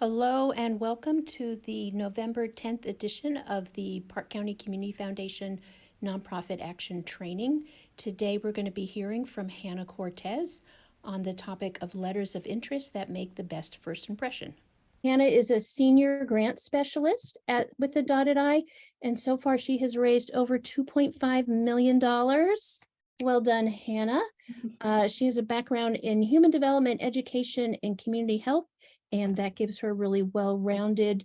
Hello and welcome to the November 10th edition of the Park County Community Foundation Nonprofit Action Training. Today we're going to be hearing from Hannah Cortez on the topic of letters of interest that make the best first impression. Hannah is a senior grant specialist with the Dotted I, and so far she has raised over $2.5 million. Well done, Hannah. She has a background in human development, education, and community health, and that gives her a really well-rounded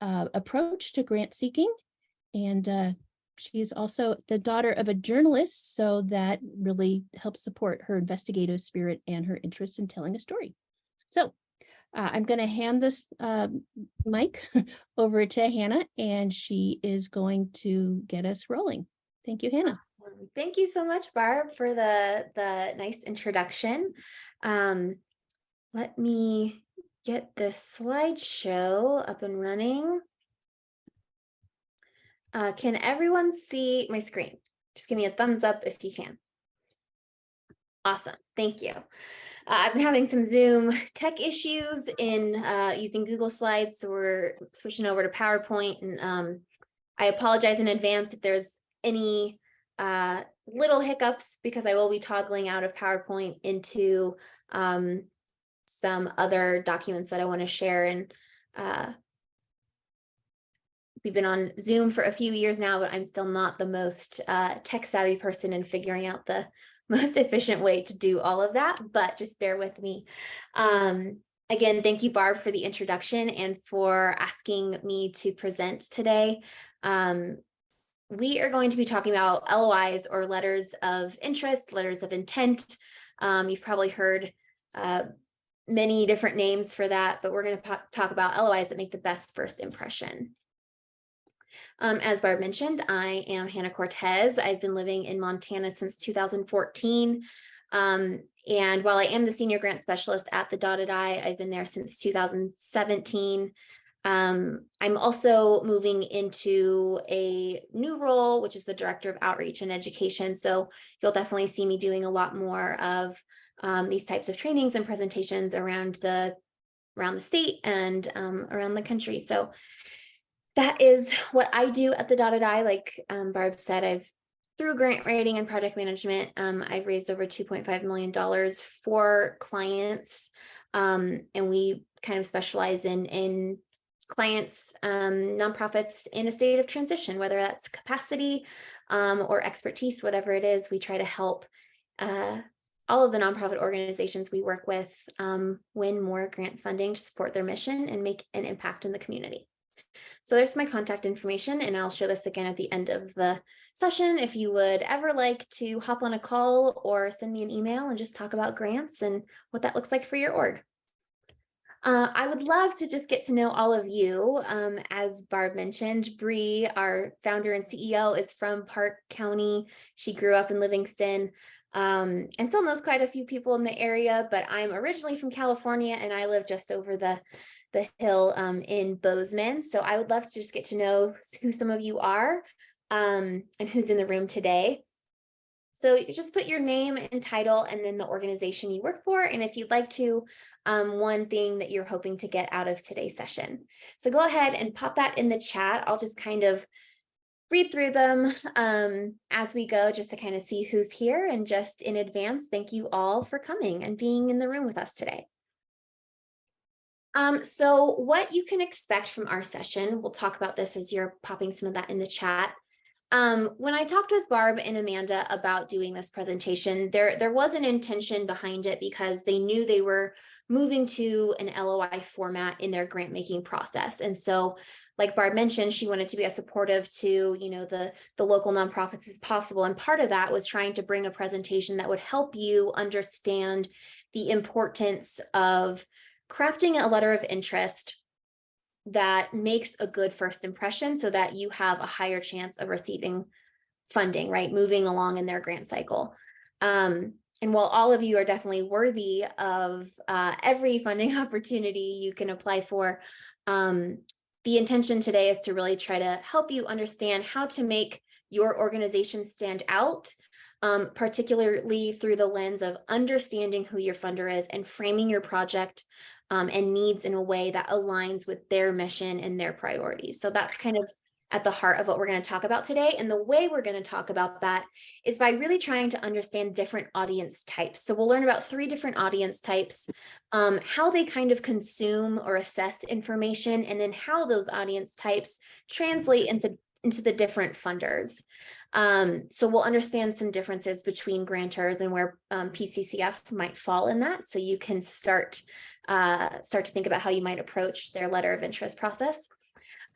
approach to grant seeking. And she's also the daughter of a journalist, so that really helps support her investigative spirit and her interest in telling a story. So I'm going to hand this mic over to Hannah, and she is going to get us rolling. Thank you, Hannah. Thank you so much, Barb, for the nice introduction. Let me get this slideshow up and running. Can everyone see my screen? Just give me a thumbs up if you can. Awesome, thank you. I've been having some Zoom tech issues in using Google Slides, so we're switching over to PowerPoint, and I apologize in advance if there's any little hiccups, because I will be toggling out of PowerPoint into some other documents that I want to share. And we've been on Zoom for a few years now, but I'm still not the most tech savvy person in figuring out the most efficient way to do all of that, but just bear with me. Again, thank you, Barb, for the introduction and for asking me to present today. We are going to be talking about LOIs, or letters of interest, letters of intent. You've probably heard many different names for that, but we're going to talk about LOIs that make the best first impression. As Barb mentioned, I am Hannah Cortez. I've been living in Montana since 2014. And while I am the senior grant specialist at the Dotted I, I've been there since 2017. I'm also moving into a new role, which is the Director of Outreach and Education. So you'll definitely see me doing a lot more of these types of trainings and presentations around the state and around the country. So that is what I do at the Dotted I. Like Barb said, through grant writing and project management, I've raised over $2.5 million for clients. And we kind of specialize in clients, nonprofits in a state of transition, whether that's capacity or expertise, whatever it is. We try to help all of the nonprofit organizations we work with win more grant funding to support their mission and make an impact in the community. So there's my contact information, and I'll show this again at the end of the session. If you would ever like to hop on a call or send me an email and just talk about grants and what that looks like for your org. I would love to just get to know all of you. As Barb mentioned, Bree, our founder and CEO, is from Park County. She grew up in Livingston and still knows quite a few people in the area, but I'm originally from California, and I live just over the hill in Bozeman. So I would love to just get to know who some of you are and who's in the room today. So you just put your name and title and then the organization you work for, and if you'd like to, one thing that you're hoping to get out of today's session. So go ahead and pop that in the chat. I'll just kind of read through them as we go, just to kind of see who's here. And just in advance, thank you all for coming and being in the room with us today. So what you can expect from our session, we'll talk about this as you're popping some of that in the chat. When I talked with Barb and Amanda about doing this presentation, there was an intention behind it, because they knew they were moving to an LOI format in their grant making process. And so, like Barb mentioned, she wanted to be as supportive to, the local nonprofits as possible. And part of that was trying to bring a presentation that would help you understand the importance of crafting a letter of interest that makes a good first impression, so that you have a higher chance of receiving funding, right? Moving along in their grant cycle. And while all of you are definitely worthy of every funding opportunity you can apply for, the intention today is to really try to help you understand how to make your organization stand out, particularly through the lens of understanding who your funder is and framing your project and needs in a way that aligns with their mission and their priorities. So that's kind of at the heart of what we're going to talk about today. And the way we're going to talk about that is by really trying to understand different audience types. So we'll learn about 3 different audience types, how they kind of consume or assess information, and then how those audience types translate into the different funders. So we'll understand some differences between grantors and where PCCF might fall in that. So you can start to think about how you might approach their letter of interest process.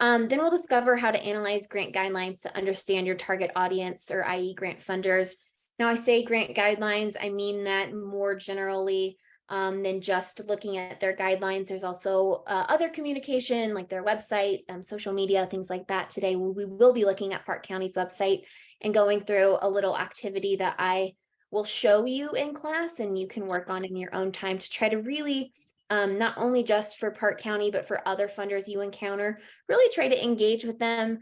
Then we'll discover how to analyze grant guidelines to understand your target audience, or i.e. grant funders. Now I say grant guidelines, I mean that more generally than just looking at their guidelines. There's also other communication like their website, social media, things like that. Today we will be looking at Park County's website and going through a little activity that I will show you in class and you can work on in your own time to try to really not only just for Park County, but for other funders you encounter, really try to engage with them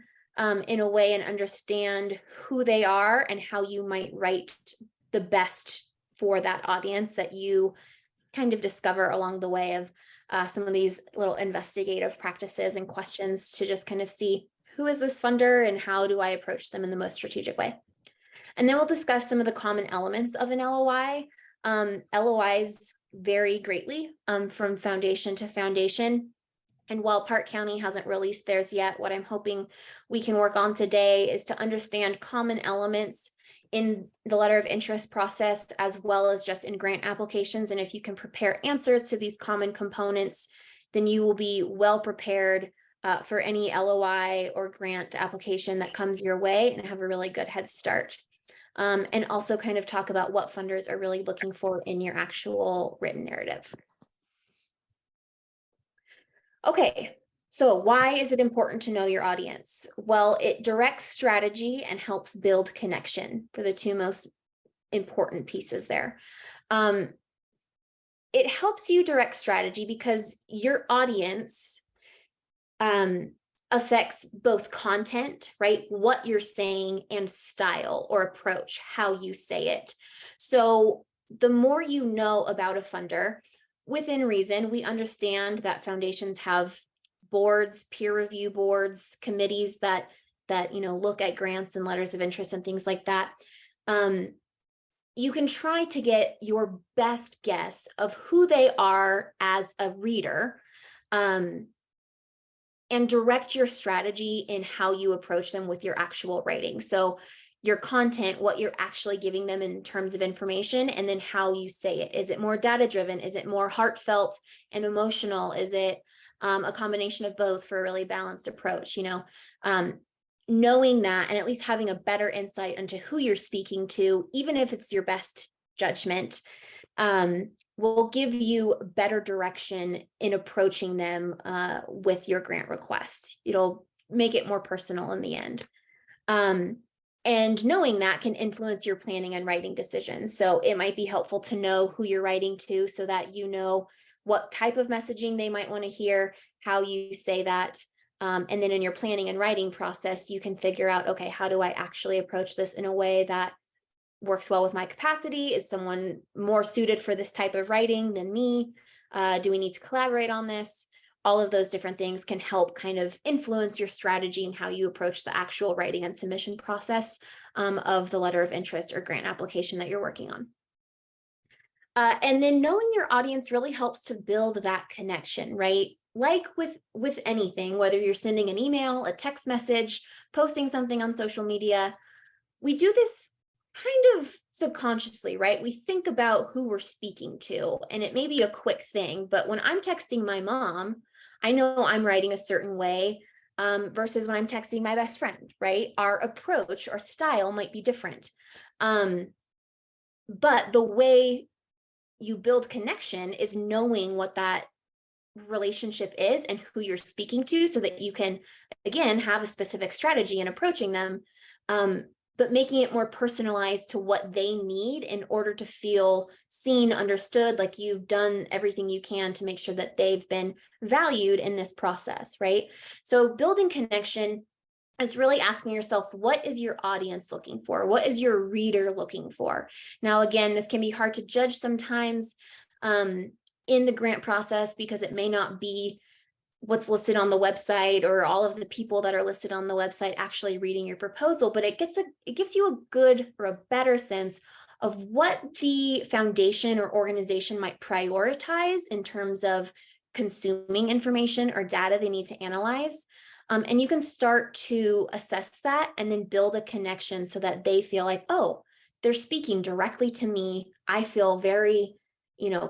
in a way and understand who they are and how you might write the best for that audience that you kind of discover along the way of some of these little investigative practices and questions to just kind of see who is this funder and how do I approach them in the most strategic way. And then we'll discuss some of the common elements of an LOI. LOIs vary greatly from foundation to foundation. And while Park County hasn't released theirs yet, what I'm hoping we can work on today is to understand common elements in the letter of interest process, as well as just in grant applications. And if you can prepare answers to these common components, then you will be well prepared for any LOI or grant application that comes your way and have a really good head start. And also kind of talk about what funders are really looking for in your actual written narrative. Okay, so why is it important to know your audience? Well, it directs strategy and helps build connection for the 2 most important pieces there. It helps you direct strategy because your audience affects both content, right? What you're saying, and style or approach, how you say it. So the more you know about a funder, within reason, we understand that foundations have boards, peer review boards, committees that look at grants and letters of interest and things like that. You can try to get your best guess of who they are as a reader, and direct your strategy in how you approach them with your actual writing. So your content, what you're actually giving them in terms of information, and then how you say it. Is it more data driven? Is it more heartfelt and emotional? Is it a combination of both for a really balanced approach? Knowing that and at least having a better insight into who you're speaking to, even if it's your best judgment, will give you better direction in approaching them with your grant request. It'll make it more personal in the end. And knowing that can influence your planning and writing decisions. So it might be helpful to know who you're writing to so that you know what type of messaging they might want to hear, how you say that. And then in your planning and writing process, you can figure out, okay, how do I actually approach this in a way that works well with my capacity? Is someone more suited for this type of writing than me? Do we need to collaborate on this? All of those different things can help kind of influence your strategy and how you approach the actual writing and submission process of the letter of interest or grant application that you're working on. And then knowing your audience really helps to build that connection, right? Like with anything, whether you're sending an email, a text message, posting something on social media, we do this kind of subconsciously, right? We think about who we're speaking to, and it may be a quick thing, but when I'm texting my mom, I know I'm writing a certain way versus when I'm texting my best friend, right? Our approach or style might be different. But the way you build connection is knowing what that relationship is and who you're speaking to, so that you can, again, have a specific strategy in approaching them, but making it more personalized to what they need in order to feel seen, understood, like you've done everything you can to make sure that they've been valued in this process, right? So building connection is really asking yourself, what is your audience looking for? What is your reader looking for? Now, again, this can be hard to judge sometimes. in the grant process, because it may not be what's listed on the website or all of the people that are listed on the website actually reading your proposal, but it gives you a good or a better sense of what the foundation or organization might prioritize in terms of consuming information or data they need to analyze. And you can start to assess that and then build a connection so that they feel like, oh, they're speaking directly to me. I feel very,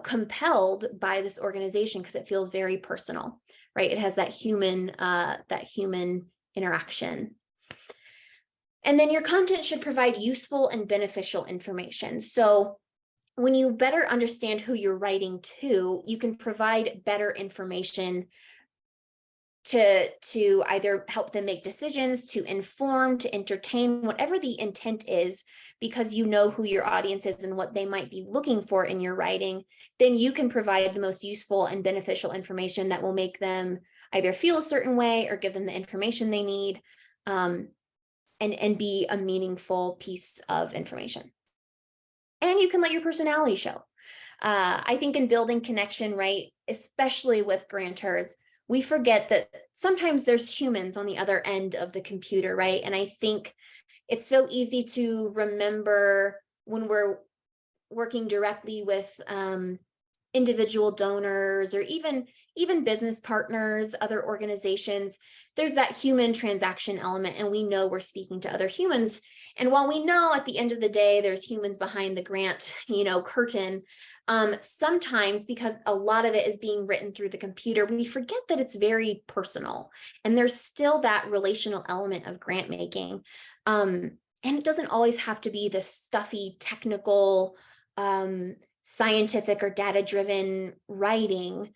compelled by this organization because it feels very personal, right? It has that human interaction. And then your content should provide useful and beneficial information. So when you better understand who you're writing to, you can provide better information to either help them make decisions, to inform, to entertain, whatever the intent is, because you know who your audience is and what they might be looking for in your writing, then you can provide the most useful and beneficial information that will make them either feel a certain way or give them the information they need, and be a meaningful piece of information. And you can let your personality show. I think in building connection, right, especially with grantors, we forget that sometimes there's humans on the other end of the computer, right? And I think it's so easy to remember when we're working directly with individual donors or even business partners, other organizations, there's that human transaction element, and we know we're speaking to other humans. And while we know at the end of the day, there's humans behind the grant, curtain, sometimes because a lot of it is being written through the computer, we forget that it's very personal, and there's still that relational element of grant making. And it doesn't always have to be this stuffy, technical, scientific or data-driven writing.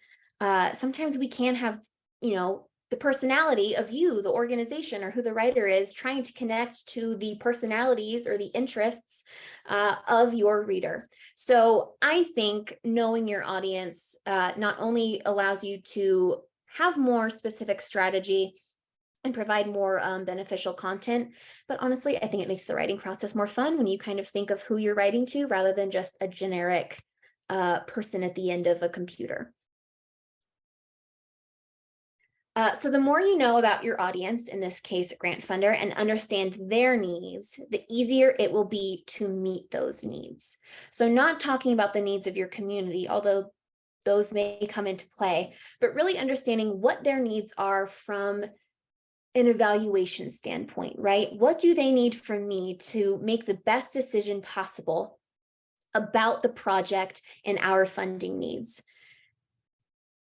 Sometimes we can have, the personality of you, the organization, or who the writer is, trying to connect to the personalities or the interests of your reader. So I think knowing your audience not only allows you to have more specific strategy and provide more beneficial content, but honestly, I think it makes the writing process more fun when you kind of think of who you're writing to rather than just a generic person at the end of a computer. So the more you know about your audience, in this case, grant funder, and understand their needs, the easier it will be to meet those needs. So not talking about the needs of your community, although those may come into play, but really understanding what their needs are from an evaluation standpoint, right? What do they need from me to make the best decision possible about the project and our funding needs?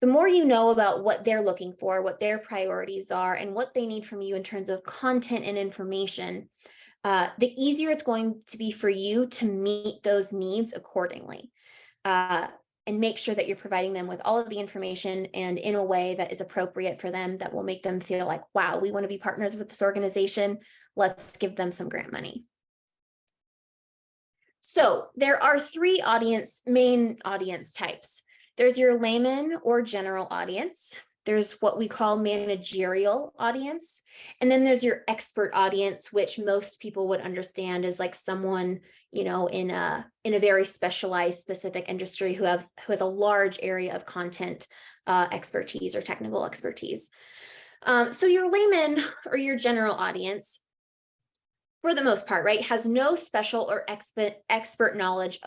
The more you know about what they're looking for, what their priorities are, and what they need from you in terms of content and information, the easier it's going to be for you to meet those needs accordingly. And make sure that you're providing them with all of the information and in a way that is appropriate for them, that will make them feel like, wow, we want to be partners with this organization. Let's give them some grant money. So there are three main audience types. There's your layman or general audience. There's what we call managerial audience. And then there's your expert audience, which most people would understand as like someone, in a very specialized, specific industry who has a large area of content expertise or technical expertise. So your layman or your general audience, for the most part, right, has no special or expert knowledge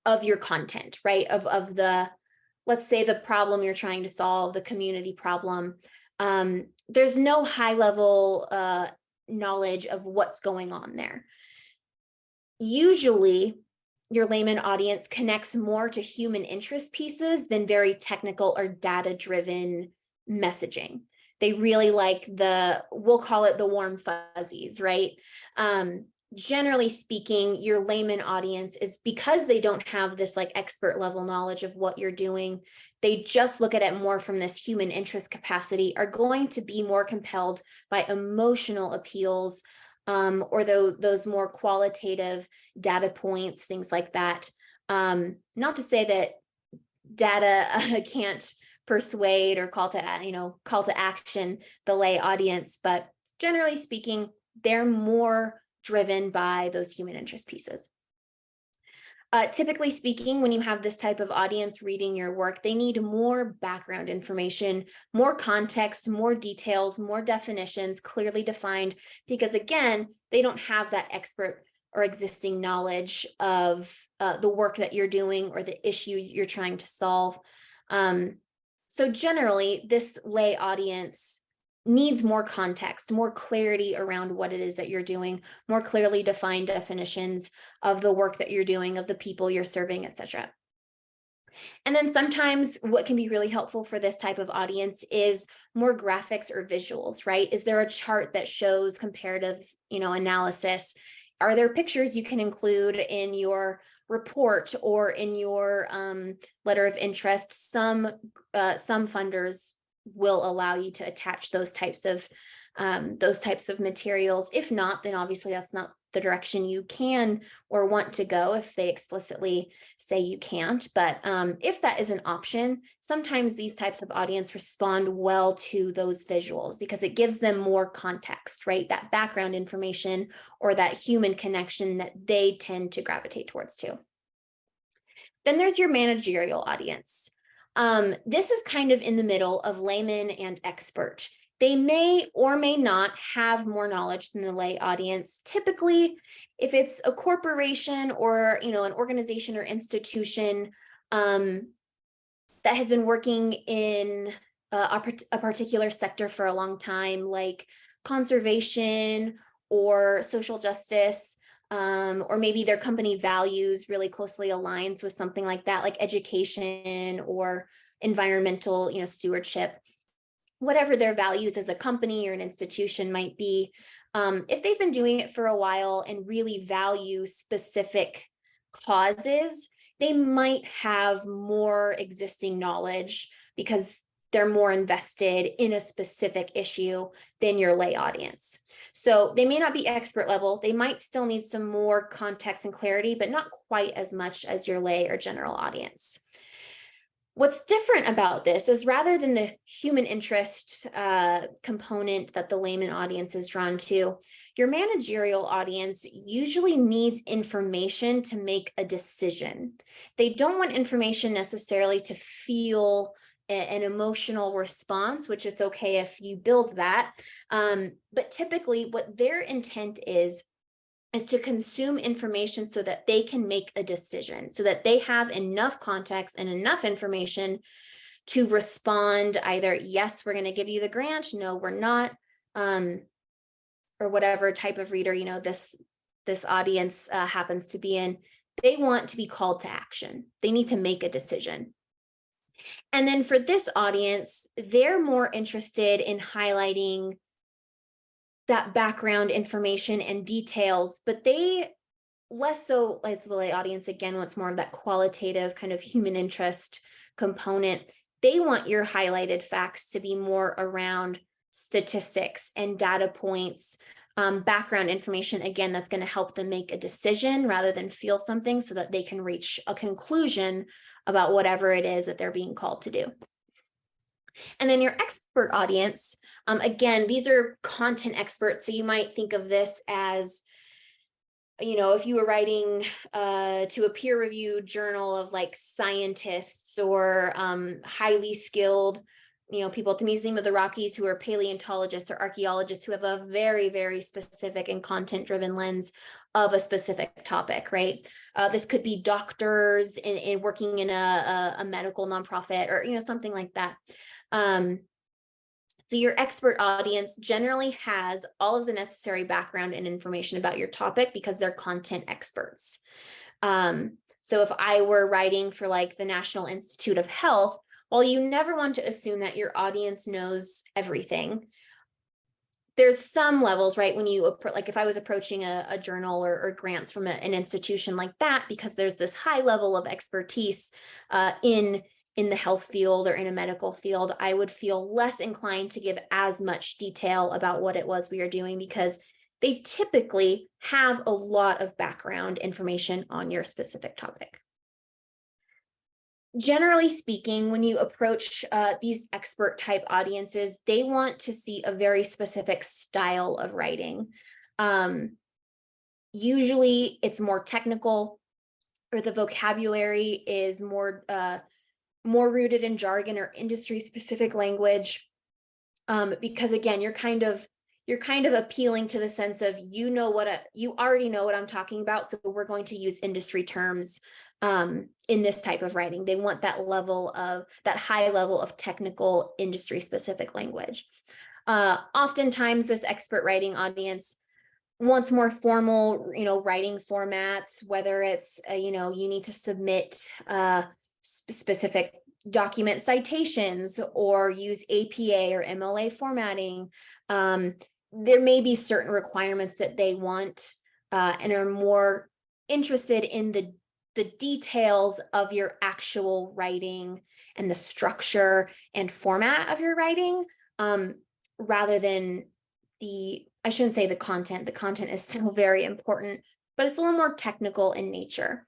of your content, right? Of the, let's say, the problem you're trying to solve, the community problem. There's no high level knowledge of what's going on there. Usually, your layman audience connects more to human interest pieces than very technical or data-driven messaging. They really like we'll call it the warm fuzzies, right? Generally speaking, your layman audience is, because they don't have this like expert level knowledge of what you're doing, they just look at it more from this human interest capacity, are going to be more compelled by emotional appeals, or those more qualitative data points, things like that. Not to say that data can't persuade or call to action the lay audience, but generally speaking, they're more driven by those human interest pieces. Typically speaking, when you have this type of audience reading your work, they need more background information, more context, more details, more definitions clearly defined, because again, they don't have that expert or existing knowledge of the work that you're doing or the issue you're trying to solve. So generally, this lay audience needs more context, more clarity around what it is that you're doing, more clearly defined definitions of the work that you're doing, of the people you're serving, etc. And then sometimes what can be really helpful for this type of audience is more graphics or visuals, right? Is there a chart that shows comparative, analysis? Are there pictures you can include in your report or in your letter of interest? Some funders will allow you to attach those types of materials. If not, then obviously that's not the direction you can or want to go if they explicitly say you can't. But if that is an option, sometimes these types of audience respond well to those visuals because it gives them more context, right? That background information or that human connection that they tend to gravitate towards too. Then there's your managerial audience. This is kind of in the middle of layman and expert. They may or may not have more knowledge than the lay audience. Typically, if it's a corporation or an organization or institution that has been working in a particular sector for a long time, like conservation or social justice, or maybe their company values really closely aligns with something like that, like education or environmental, stewardship. Whatever their values as a company or an institution might be, if they've been doing it for a while and really value specific causes, they might have more existing knowledge because they're more invested in a specific issue than your lay audience. So they may not be expert level. They might still need some more context and clarity, but not quite as much as your lay or general audience. What's different about this is rather than the human interest component that the layman audience is drawn to, your managerial audience usually needs information to make a decision. They don't want information necessarily to feel an emotional response, which it's okay if you build that. But typically what their intent is to consume information so that they can make a decision, so that they have enough context and enough information to respond either, yes, we're going to give you the grant, no, we're not, or whatever type of reader, this audience happens to be in. They want to be called to action. They need to make a decision. And then for this audience, they're more interested in highlighting that background information and details, but they less so as the lay audience, again, wants more of that qualitative kind of human interest component. They want your highlighted facts to be more around statistics and data points, background information, again, that's going to help them make a decision rather than feel something so that they can reach a conclusion about whatever it is that they're being called to do. And then your expert audience, again, these are content experts. So you might think of this as, if you were writing to a peer-reviewed journal of like scientists or highly skilled, people at the Museum of the Rockies who are paleontologists or archaeologists who have a very, very specific and content-driven lens of a specific topic, right? This could be doctors in working in a medical nonprofit or, something like that. So your expert audience generally has all of the necessary background and information about your topic because they're content experts. So if I were writing for like the National Institute of Health, while you never want to assume that your audience knows everything, there's some levels, right? When you, like if I was approaching a journal or grants from an institution like that, because there's this high level of expertise in the health field or in a medical field, I would feel less inclined to give as much detail about what it was we are doing because they typically have a lot of background information on your specific topic. Generally speaking, when you approach these expert type audiences, they want to see a very specific style of writing. Usually it's more technical. or the vocabulary is more rooted in jargon or industry specific language. Because again, you're kind of appealing to the sense of, you already know what I'm talking about, so we're going to use industry terms in this type of writing. They want that high level of technical industry specific language. Oftentimes this expert writing audience wants more formal, writing formats, whether it's, you need to submit specific document citations or use APA or MLA formatting. There may be certain requirements that they want and are more interested in the details of your actual writing and the structure and format of your writing, rather than I shouldn't say the content. The content is still very important, but it's a little more technical in nature.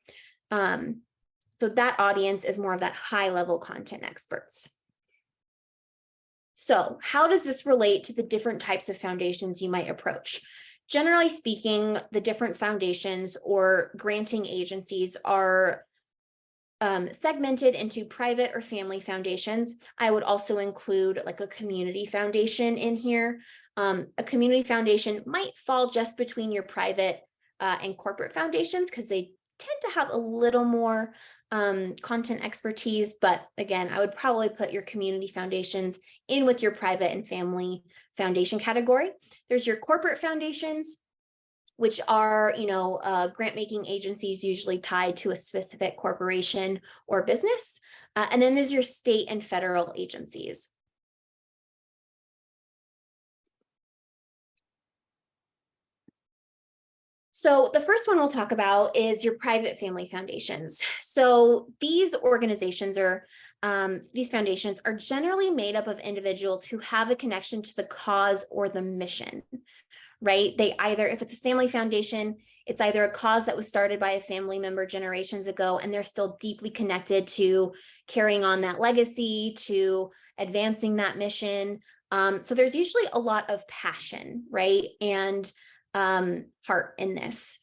So that audience is more of that high level content experts. So how does this relate to the different types of foundations you might approach? Generally speaking, the different foundations or granting agencies are segmented into private or family foundations. I would also include like a community foundation in here. A community foundation might fall just between your private and corporate foundations because they tend to have a little more content expertise. But again, I would probably put your community foundations in with your private and family foundation category. There's your corporate foundations, which are, grant-making agencies usually tied to a specific corporation or business. And then there's your state and federal agencies. So the first one we'll talk about is your private family foundations. So these organizations these foundations are generally made up of individuals who have a connection to the cause or the mission. Right? If it's a family foundation, it's either a cause that was started by a family member generations ago, and they're still deeply connected to carrying on that legacy, to advancing that mission. So there's usually a lot of passion, right? And heart in this.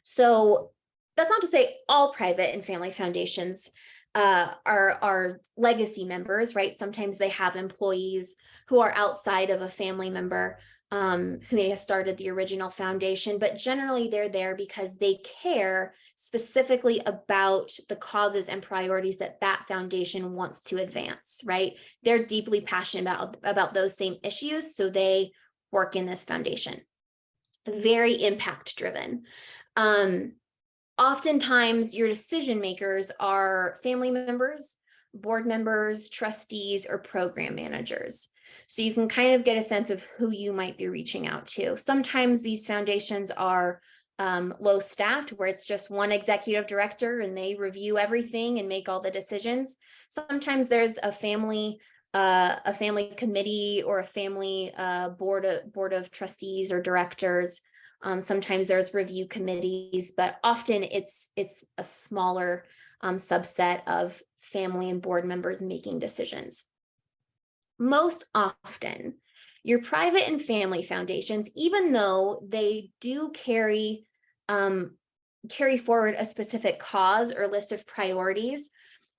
So that's not to say all private and family foundations are legacy members, right? Sometimes they have employees who are outside of a family member who may have started the original foundation, but generally they're there because they care specifically about the causes and priorities that foundation wants to advance, right? They're deeply passionate about those same issues, so they work in this foundation. Very impact driven. Oftentimes your decision makers are family members, board members, trustees, or program managers. So you can kind of get a sense of who you might be reaching out to. Sometimes these foundations are low staffed, where it's just one executive director and they review everything and make all the decisions. Sometimes there's a family committee or a family board of trustees or directors. Sometimes there's review committees, but often it's a smaller subset of family and board members making decisions. Most often, your private and family foundations, even though they do carry forward a specific cause or list of priorities,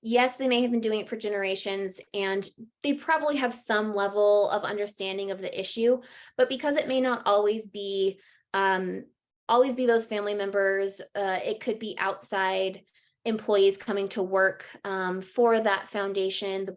yes, they may have been doing it for generations and they probably have some level of understanding of the issue, but because it may not always be those family members, it could be outside employees coming to work for that foundation. The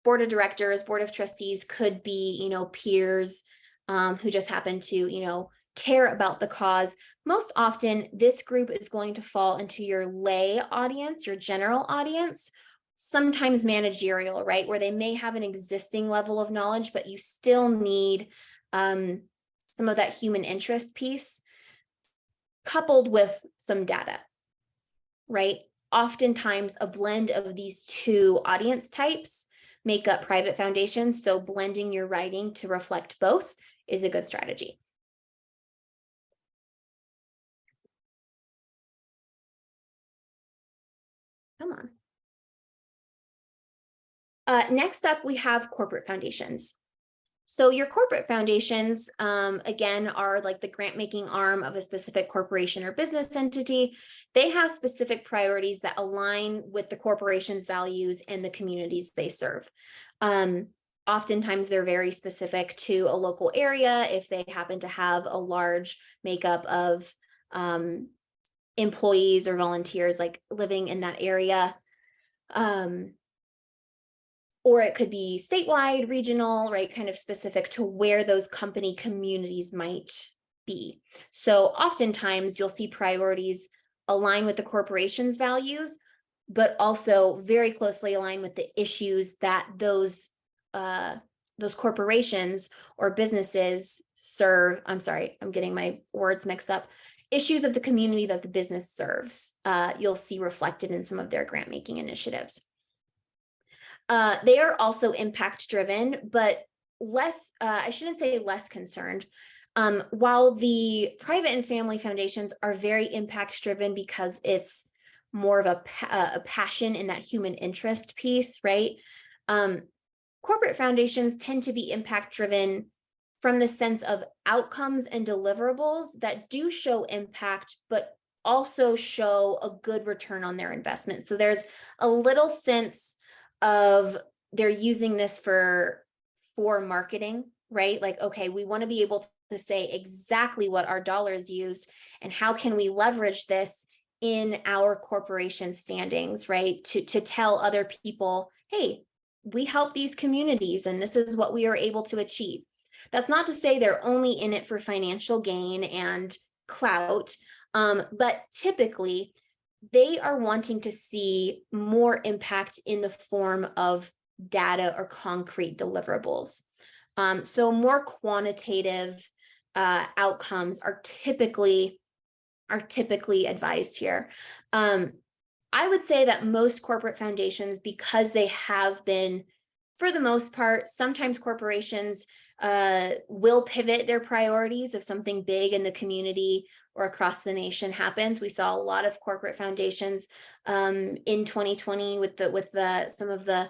board of directors, board of trustees could be, peers who just happen to, care about the cause. Most often, this group is going to fall into your lay audience, your general audience, sometimes managerial, right? Where they may have an existing level of knowledge, but you still need some of that human interest piece coupled with some data, right? Oftentimes, a blend of these two audience types make up private foundations. So blending your writing to reflect both is a good strategy. Come on. Next up, we have corporate foundations. So your corporate foundations, again, are like the grant making arm of a specific corporation or business entity. They have specific priorities that align with the corporation's values and the communities they serve. Oftentimes they're very specific to a local area if they happen to have a large makeup of employees or volunteers like living in that area. Or it could be statewide, regional, right? Kind of specific to where those company communities might be. So oftentimes you'll see priorities align with the corporation's values, but also very closely align with the issues that those corporations or businesses serve. I'm sorry, I'm getting my words mixed up. Issues of the community that the business serves, you'll see reflected in some of their grant making initiatives. They are also impact driven, but less, I shouldn't say less concerned. While the private and family foundations are very impact driven because it's more of a passion in that human interest piece, right? Corporate foundations tend to be impact driven from the sense of outcomes and deliverables that do show impact, but also show a good return on their investment. So there's a little sense of they're using this for marketing, right? Like, okay, we want to be able to say exactly what our dollar is used and how can we leverage this in our corporation standings, right? To tell other people, hey, we help these communities and this is what we are able to achieve. That's not to say they're only in it for financial gain and clout, but typically they are wanting to see more impact in the form of data or concrete deliverables. So more quantitative outcomes are typically advised here. I would say that most corporate foundations, because they have been, for the most part, sometimes corporations will pivot their priorities if something big in the community or across the nation happens. We saw a lot of corporate foundations in 2020 with some of the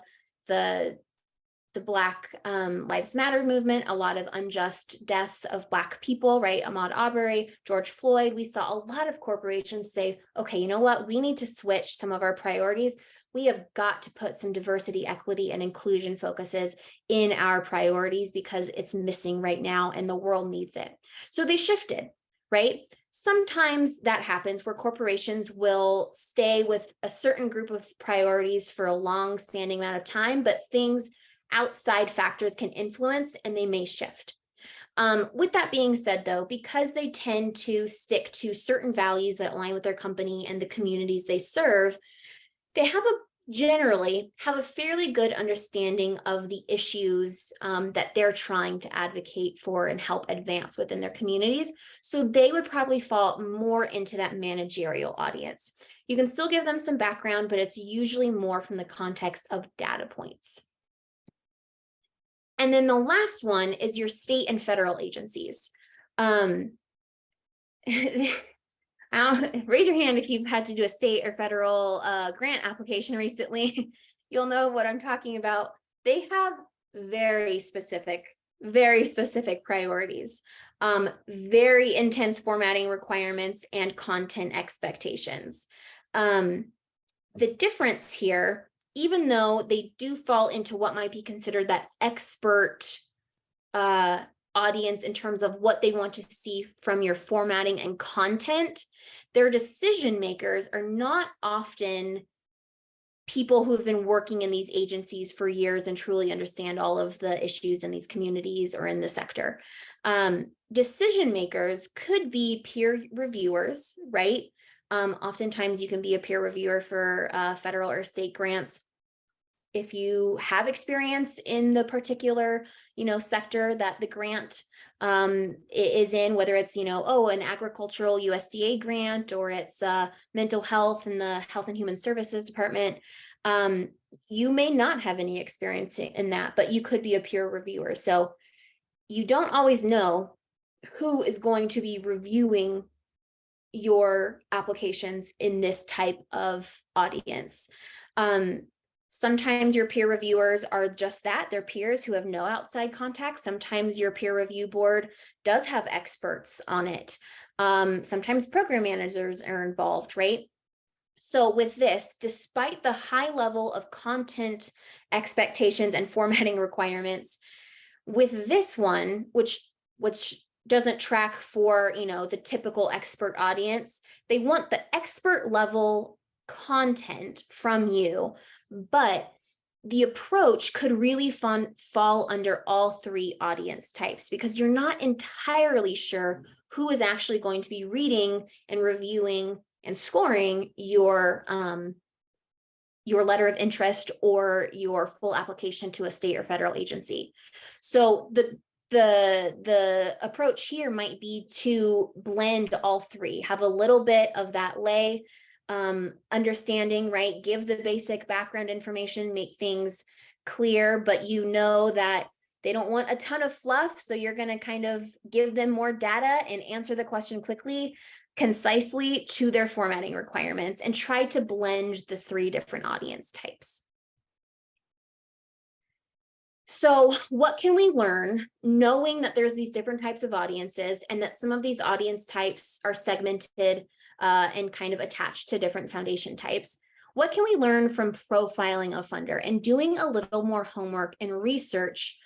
Black Lives Matter movement, a lot of unjust deaths of Black people, right? Ahmaud Arbery, George Floyd. We saw a lot of corporations say, okay, you know what? We need to switch some of our priorities. We have got to put some diversity, equity, and inclusion focuses in our priorities because it's missing right now and the world needs it. So they shifted, right? Sometimes that happens where corporations will stay with a certain group of priorities for a long-standing amount of time, but things outside factors can influence and they may shift. With that being said, though, because they tend to stick to certain values that align with their company and the communities they serve, they generally have a fairly good understanding of the issues that they're trying to advocate for and help advance within their communities. So they would probably fall more into that managerial audience. You can still give them some background, but it's usually more from the context of data points. And then the last one is your state and federal agencies. Raise your hand if you've had to do a state or federal grant application recently. You'll know what I'm talking about. They have very specific priorities, very intense formatting requirements and content expectations. The difference here, even though they do fall into what might be considered that expert audience in terms of what they want to see from your formatting and content, their decision makers are not often people who have been working in these agencies for years and truly understand all of the issues in these communities or in the sector. Decision makers could be peer reviewers, right? Oftentimes you can be a peer reviewer for federal or state grants. If you have experience in the particular, sector that the grant is in, whether it's, an agricultural USDA grant or it's mental health in the Health and Human Services Department, you may not have any experience in that, but you could be a peer reviewer. So you don't always know who is going to be reviewing your applications in this type of audience. Sometimes your peer reviewers are just that, they're peers who have no outside contacts. Sometimes your peer review board does have experts on it. Sometimes program managers are involved, right? So with this, despite the high level of content expectations and formatting requirements, with this one, which doesn't track for, the typical expert audience, they want the expert level content from you, but the approach could really fall under all three audience types, because you're not entirely sure who is actually going to be reading and reviewing and scoring your letter of interest or your full application to a state or federal agency. So the approach here might be to blend all three, have a little bit of that lay understanding, right? Give the basic background information, make things clear, but that they don't want a ton of fluff. So you're going to kind of give them more data and answer the question quickly, concisely to their formatting requirements, and try to blend the three different audience types. So what can we learn knowing that there's these different types of audiences and that some of these audience types are segmented and kind of attached to different foundation types? What can we learn from profiling a funder and doing a little more homework and research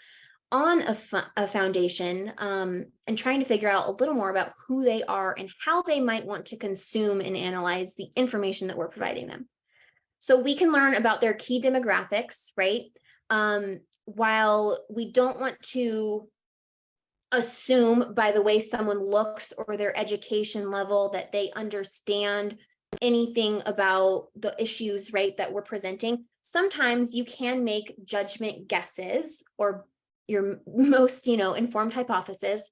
on a foundation and trying to figure out a little more about who they are and how they might want to consume and analyze the information that we're providing them? So we can learn about their key demographics, right? While we don't want to assume by the way someone looks or their education level that they understand anything about the issues, right, that we're presenting, sometimes you can make judgment guesses or your most, informed hypothesis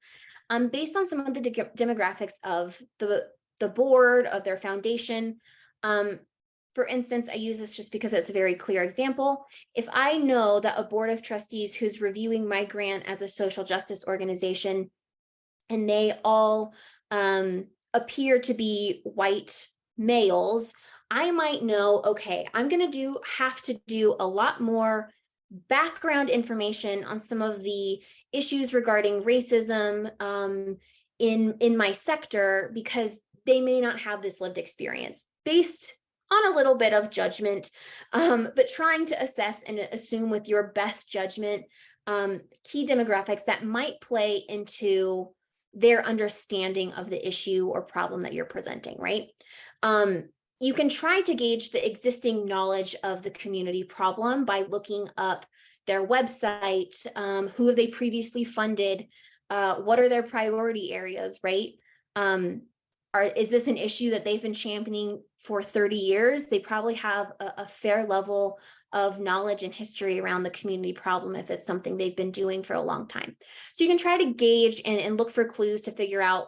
based on some of the demographics of the board, of their foundation. For instance, I use this just because it's a very clear example. If I know that a board of trustees who's reviewing my grant as a social justice organization, and they all appear to be white males, I might know, okay, I'm going to have to do a lot more background information on some of the issues regarding racism in my sector, because they may not have this lived experience, based on a little bit of judgment, but trying to assess and assume with your best judgment key demographics that might play into their understanding of the issue or problem that you're presenting, right? You can try to gauge the existing knowledge of the community problem by looking up their website, who have they previously funded, what are their priority areas, right? Is this an issue that they've been championing for 30 years? They probably have a fair level of knowledge and history around the community problem if it's something they've been doing for a long time. So you can try to gauge and look for clues to figure out,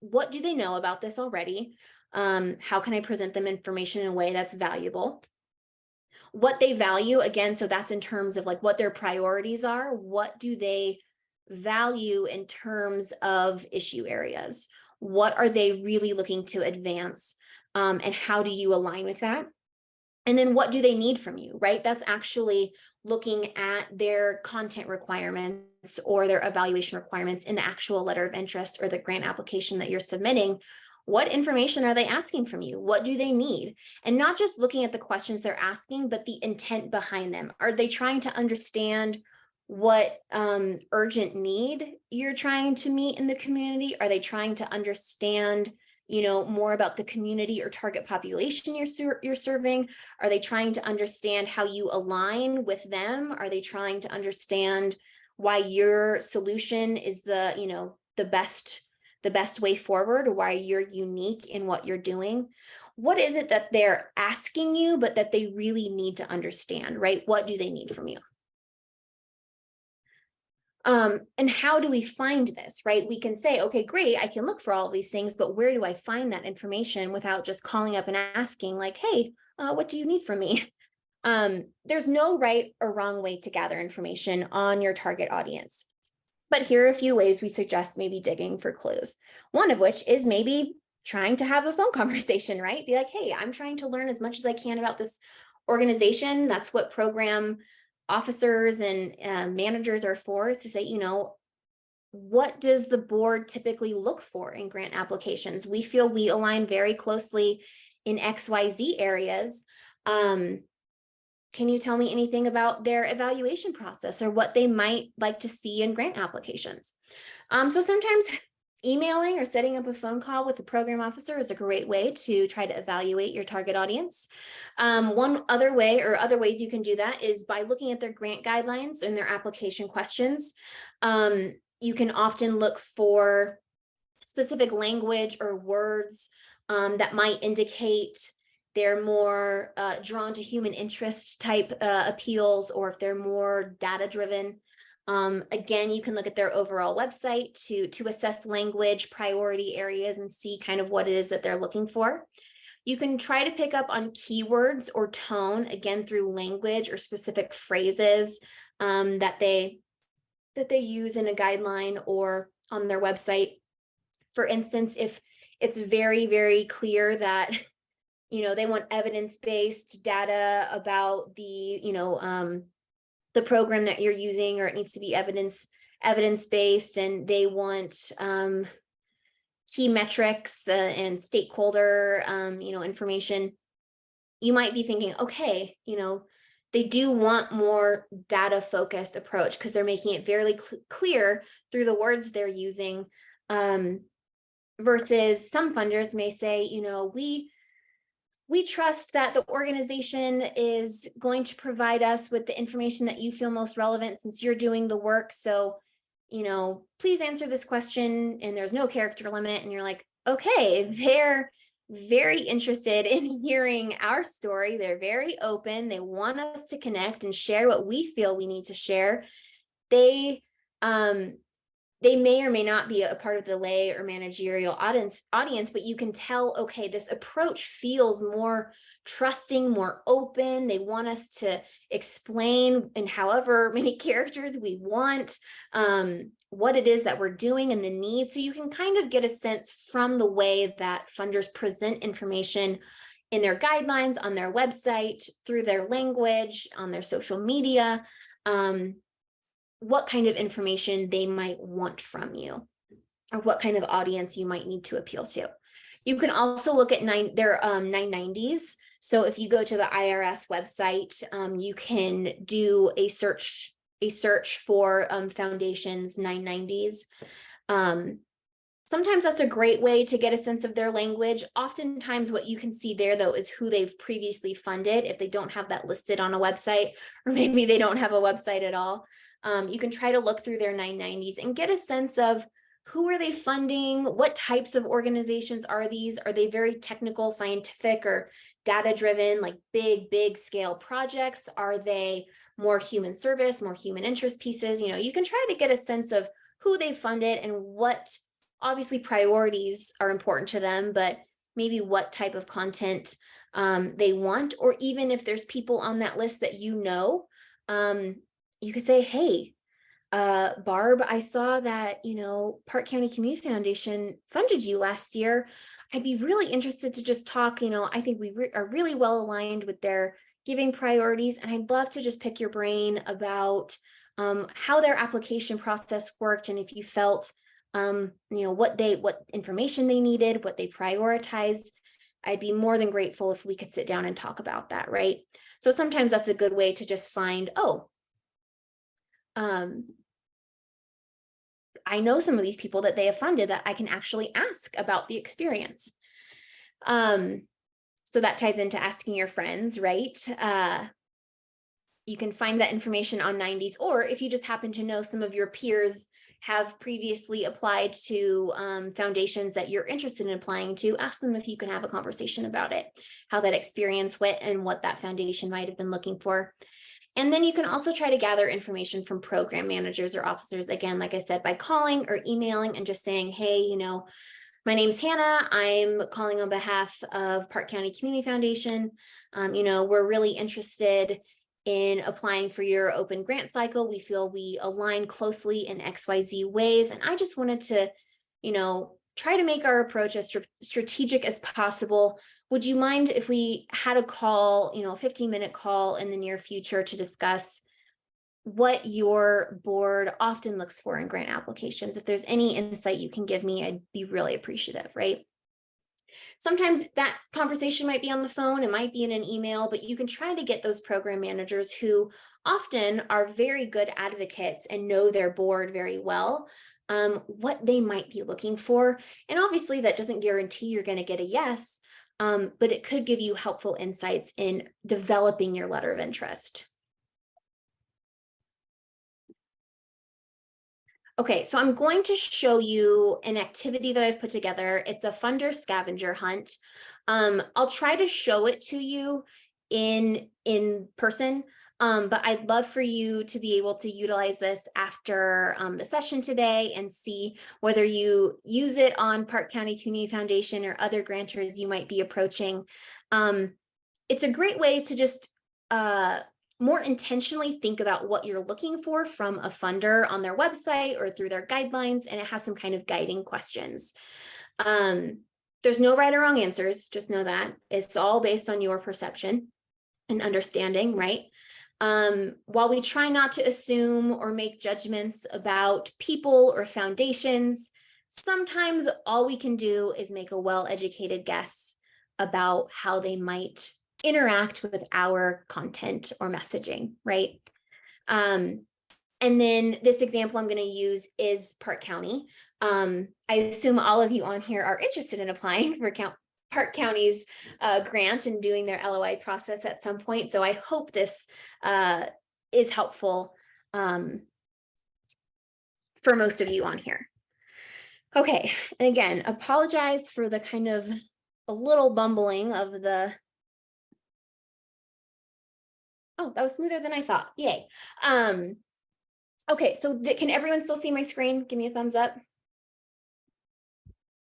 what do they know about this already? How can I present them information in a way that's valuable? What they value, again, so that's in terms of like what their priorities are. What do they value in terms of issue areas? What are they really looking to advance? And how do you align with that? And then what do they need from you, right? That's actually looking at their content requirements or their evaluation requirements in the actual letter of interest or the grant application that you're submitting. What information are they asking from you? What do they need? And not just looking at the questions they're asking, but the intent behind them. Are they trying to understand what urgent need you're trying to meet in the community? Are they trying to understand, more about the community or target population you're serving? Are they trying to understand how you align with them? Are they trying to understand why your solution is the best way forward, or why you're unique in what you're doing? What is it that they're asking you, but that they really need to understand, right? What do they need from you? And how do we find this, right? We can say, okay, great, I can look for all of these things, but where do I find that information without just calling up and asking like, hey, what do you need from me? There's no right or wrong way to gather information on your target audience. But here are a few ways we suggest maybe digging for clues. One of which is maybe trying to have a phone conversation, right? Be like, hey, I'm trying to learn as much as I can about this organization. That's what program officers and managers are for, is to say, what does the board typically look for in grant applications? We feel we align very closely in XYZ areas. Can you tell me anything about their evaluation process or what they might like to see in grant applications? So sometimes emailing or setting up a phone call with the program officer is a great way to try to evaluate your target audience. One other way, or other ways you can do that, is by looking at their grant guidelines and their application questions. You can often look for specific language or words that might indicate they're more drawn to human interest type appeals, or if they're more data driven. Again, you can look at their overall website to assess language priority areas and see kind of what it is that they're looking for. You can try to pick up on keywords or tone, again, through language or specific phrases that they use in a guideline or on their website. For instance, if it's very, very clear that they want evidence-based data about the program that you're using, or it needs to be evidence-based, and they want key metrics and stakeholder information, you might be thinking, okay, they do want more data-focused approach because they're making it very clear through the words they're using, versus some funders may say, we trust that the organization is going to provide us with the information that you feel most relevant since you're doing the work. So, please answer this question, and there's no character limit. And you're like, okay, they're very interested in hearing our story. They're very open. They want us to connect and share what we feel we need to share. They may or may not be a part of the lay or managerial audience, but you can tell, okay, this approach feels more trusting, more open. They want us to explain in however many characters we want what it is that we're doing and the need. So you can kind of get a sense from the way that funders present information in their guidelines, on their website, through their language, on their social media, what kind of information they might want from you, or what kind of audience you might need to appeal to. You can also look at their 990s. So if you go to the IRS website, you can do a search for foundations 990s. Sometimes that's a great way to get a sense of their language. Oftentimes what you can see there, though, is who they've previously funded, if they don't have that listed on a website, or maybe they don't have a website at all. You can try to look through their 990s and get a sense of who are they funding, what types of organizations are these? Are they very technical, scientific, or data-driven, like big scale projects? Are they more human service, more human interest pieces? You can try to get a sense of who they funded and what, obviously, priorities are important to them, but maybe what type of content they want. Or even if there's people on that list that you could say, hey, Barb, I saw that, Park County Community Foundation funded you last year. I'd be really interested to just talk. I think we are really well aligned with their giving priorities. And I'd love to just pick your brain about how their application process worked. And if you felt, what information they needed, what they prioritized. I'd be more than grateful if we could sit down and talk about that, right? So sometimes that's a good way to just find, I know some of these people that they have funded that I can actually ask about the experience. So that ties into asking your friends, right? You can find that information on 90s, or if you just happen to know some of your peers have previously applied to foundations that you're interested in applying to, ask them if you can have a conversation about it, how that experience went and what that foundation might have been looking for. And then you can also try to gather information from program managers or officers, again, like I said, by calling or emailing and just saying, hey, my name's Hannah. I'm calling on behalf of Park County Community Foundation. We're really interested in applying for your open grant cycle. We feel we align closely in XYZ ways. And I just wanted to, try to make our approach as strategic as possible would you mind if we had a call, a 15-minute call in the near future to discuss what your board often looks for in grant applications? If there's any insight you can give me, I'd be really appreciative, right? Sometimes that conversation might be on the phone, it might be in an email, but you can try to get those program managers who often are very good advocates and know their board very well, what they might be looking for. And obviously that doesn't guarantee you're going to get a yes, but it could give you helpful insights in developing your letter of interest. Okay, so I'm going to show you an activity that I've put together. It's a funder scavenger hunt. I'll try to show it to you in person, but I'd love for you to be able to utilize this after the session today and see whether you use it on Park County Community Foundation or other grantors you might be approaching. It's a great way to just more intentionally think about what you're looking for from a funder on their website or through their guidelines, and it has some kind of guiding questions. There's no right or wrong answers, just know that. It's all based on your perception and understanding, right? While we try not to assume or make judgments about people or foundations, sometimes all we can do is make a well-educated guess about how they might interact with our content or messaging, right? And then this example I'm going to use is Park County. I assume all of you on here are interested in applying for Park County's grant and doing their LOI process at some point. So I hope this is helpful for most of you on here. Okay, and again, apologize for the kind of a little bumbling of the. Oh, that was smoother than I thought. Yay. Okay, so can everyone still see my screen? Give me a thumbs up.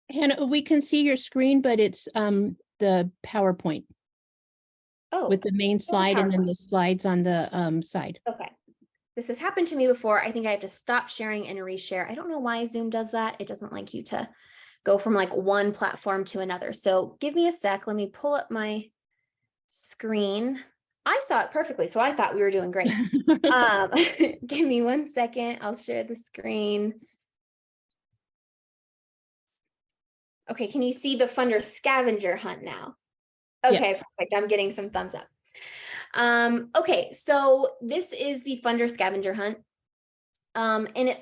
Hannah, we can see your screen, but it's the PowerPoint. Oh, with the main slide and then the slides on the side. Okay. This has happened to me before. I think I have to stop sharing and reshare. I don't know why Zoom does that. It doesn't like you to go from like one platform to another. So give me a sec. Let me pull up my screen. I saw it perfectly, so I thought we were doing great. Give me 1 second. I'll share the screen. Okay, can you see the funder scavenger hunt now? Okay, Yes. perfect. I'm getting some thumbs up. Okay, so this is the funder scavenger hunt. And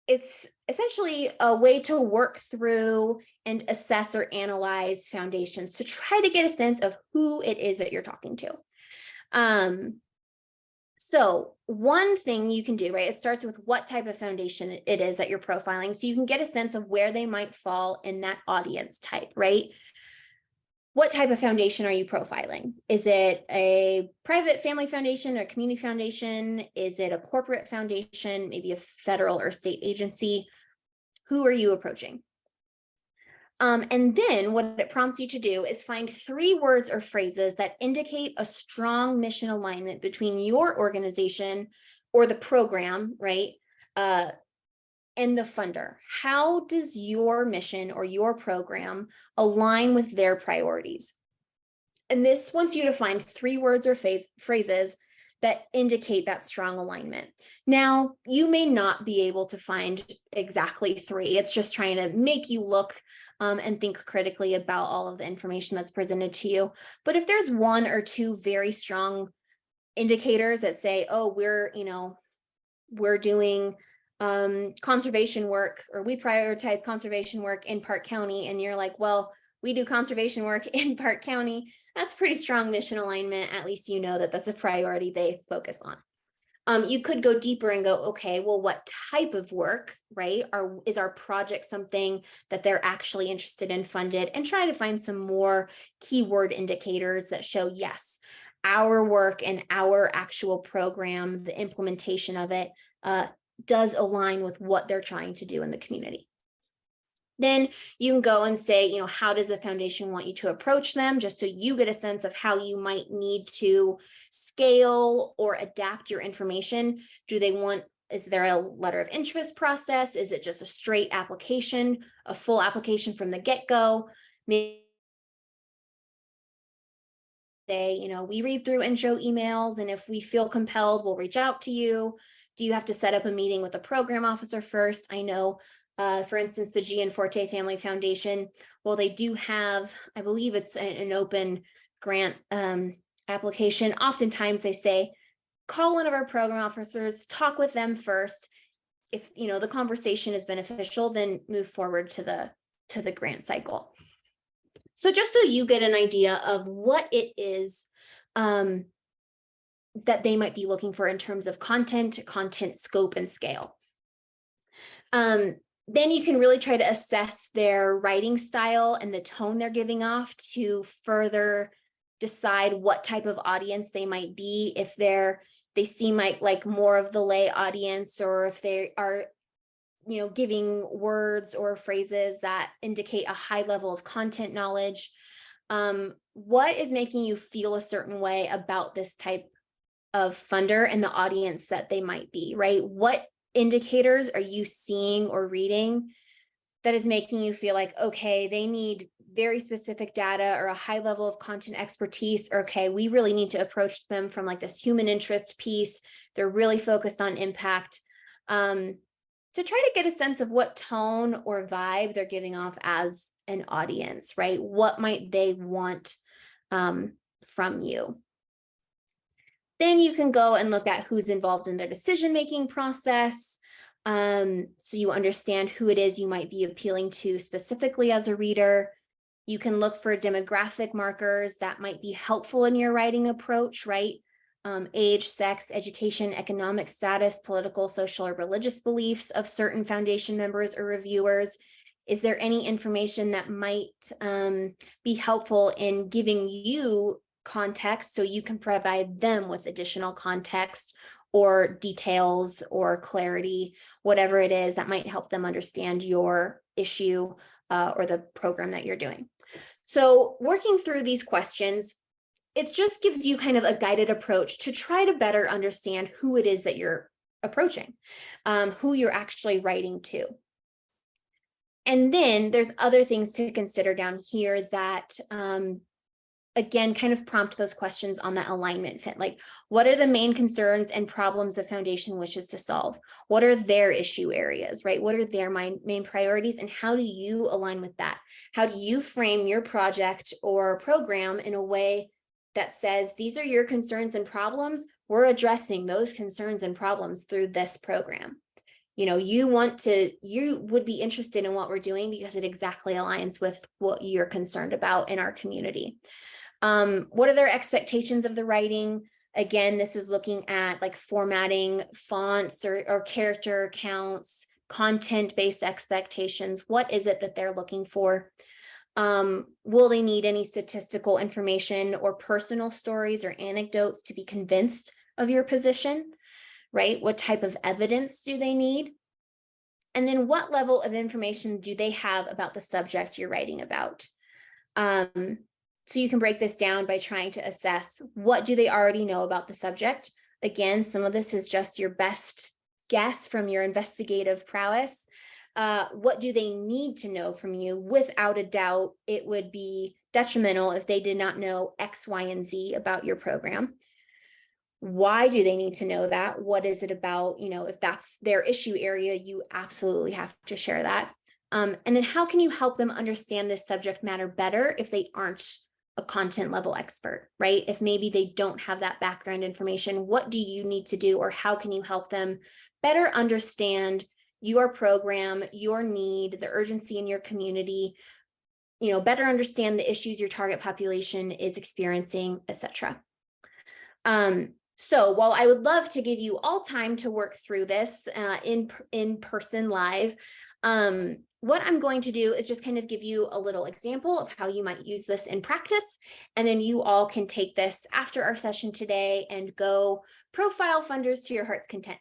it's essentially a way to work through and assess or analyze foundations to try to get a sense of who it is that you're talking to. So one thing you can do, right? It starts with what type of foundation it is that you're profiling, so you can get a sense of where they might fall in that audience type, right? What type of foundation are you profiling? Is it a private family foundation or community foundation? Is it a corporate foundation, maybe a federal or state agency? Who are you approaching? And then what it prompts you to do is find 3 words or phrases that indicate a strong mission alignment between your organization or the program, right? And the funder. How does your mission or your program align with their priorities? And this wants you to find 3 words or phrases that indicate that strong alignment. Now, you may not be able to find exactly 3. It's just trying to make you look and think critically about all of the information that's presented to you. But if there's 1 or 2 very strong indicators that say, oh, we're doing conservation work, or we prioritize conservation work in Park County, and you're like, well, we do conservation work in Park County, that's pretty strong mission alignment. At least you know that that's a priority they focus on. You could go deeper and go, okay, well, what type of work, right? Is our project something that they're actually interested in funded, and try to find some more keyword indicators that show, yes, our work and our actual program, the implementation of it, does align with what they're trying to do in the community. Then you can go and say, how does the foundation want you to approach them, just so you get a sense of how you might need to scale or adapt your information. Is there a letter of interest process? Is it just a straight application, a full application from the get-go? Maybe say, you know, we read through intro emails, and if we feel compelled, we'll reach out to you. Do you have to set up a meeting with a program officer first? I know, for instance, the Gianforte Family Foundation, well, they do have, I believe it's an open grant application. Oftentimes they say, call one of our program officers, talk with them first. If, you know, the conversation is beneficial, then move forward to the grant cycle. So just so you get an idea of what it is that they might be looking for in terms of content scope, and scale. Then you can really try to assess their writing style and the tone they're giving off to further decide what type of audience they might be, if they seem like more of the lay audience, or if they are, you know, giving words or phrases that indicate a high level of content knowledge. What is making you feel a certain way about this type of funder and the audience that they might be, right? What indicators are you seeing or reading that is making you feel like, okay, they need very specific data or a high level of content expertise, or okay, we really need to approach them from like this human interest piece. They're really focused on impact. To try to get a sense of what tone or vibe they're giving off as an audience, right? What might they want from you? Then you can go and look at who's involved in their decision-making process. So you understand who it is you might be appealing to specifically as a reader. You can look for demographic markers that might be helpful in your writing approach, right? Age, sex, education, economic status, political, social, or religious beliefs of certain foundation members or reviewers. Is there any information that might be helpful in giving you context so you can provide them with additional context or details or clarity, whatever it is that might help them understand your issue or the program that you're doing? So working through these questions, it just gives you kind of a guided approach to try to better understand who it is that you're approaching, who you're actually writing to. And then there's other things to consider down here that, again, kind of prompt those questions on that alignment fit. Like, what are the main concerns and problems the foundation wishes to solve? What are their issue areas, right? What are their main priorities, and how do you align with that? How do you frame your project or program in a way that says, these are your concerns and problems, we're addressing those concerns and problems through this program? You know, you would be interested in what we're doing because it exactly aligns with what you're concerned about in our community. What are their expectations of the writing? Again, this is looking at like formatting, fonts or character counts, content-based expectations. What is it that they're looking for? Will they need any statistical information or personal stories or anecdotes to be convinced of your position, right? What type of evidence do they need? And then what level of information do they have about the subject you're writing about? So you can break this down by trying to assess, what do they already know about the subject? Again, some of this is just your best guess from your investigative prowess. What do they need to know from you? Without a doubt, it would be detrimental if they did not know X, Y, and Z about your program. Why do they need to know that? What is it about? You know, if that's their issue area, you absolutely have to share that. And then how can you help them understand this subject matter better if they aren't a content level expert, right? If maybe they don't have that background information, what do you need to do, or how can you help them better understand your program, your need, the urgency in your community, you know, better understand the issues your target population is experiencing, etc. So while I would love to give you all time to work through this in person live, what I'm going to do is just kind of give you a little example of how you might use this in practice. And then you all can take this after our session today and go profile funders to your heart's content.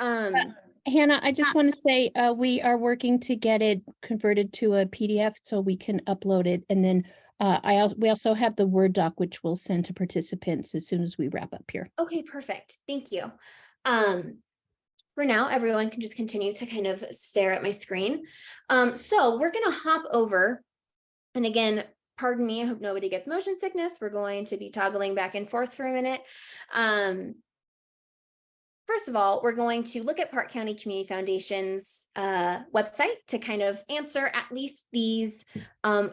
Hannah, I just want to say we are working to get it converted to a PDF so we can upload it. And then we also have the Word doc, which we'll send to participants as soon as we wrap up here. Okay, perfect. Thank you. For now, everyone can just continue to kind of stare at my screen. So we're going to hop over. And again, pardon me, I hope nobody gets motion sickness. We're going to be toggling back and forth for a minute. First of all, we're going to look at Park County Community Foundation's website to kind of answer at least these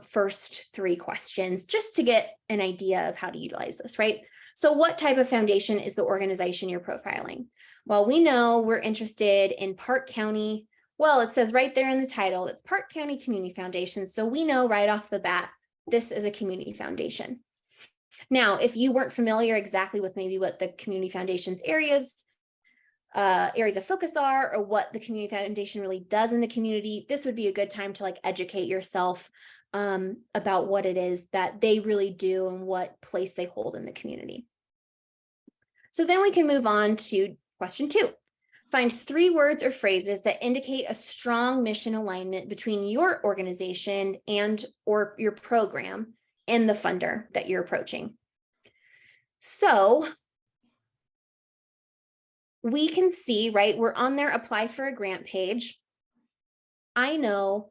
first 3 questions, just to get an idea of how to utilize this, right? So what type of foundation is the organization you're profiling? Well, we know we're interested in Park County. Well, it says right there in the title, it's Park County Community Foundation. So we know right off the bat, this is a community foundation. Now, if you weren't familiar exactly with maybe what the community foundation's areas of focus are, or what the community foundation really does in the community, this would be a good time to like educate yourself about what it is that they really do and what place they hold in the community. So then we can move on to question 2. Find 3 words or phrases that indicate a strong mission alignment between your organization and or your program and the funder that you're approaching. So we can see, right, we're on their apply for a grant page. I know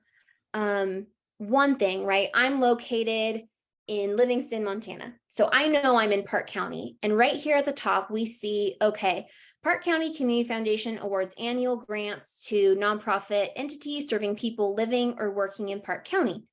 one thing, right? I'm located in Livingston, Montana. So I know I'm in Park County. And right here at the top, we see, okay, Park County Community Foundation awards annual grants to nonprofit entities serving people living or working in Park County.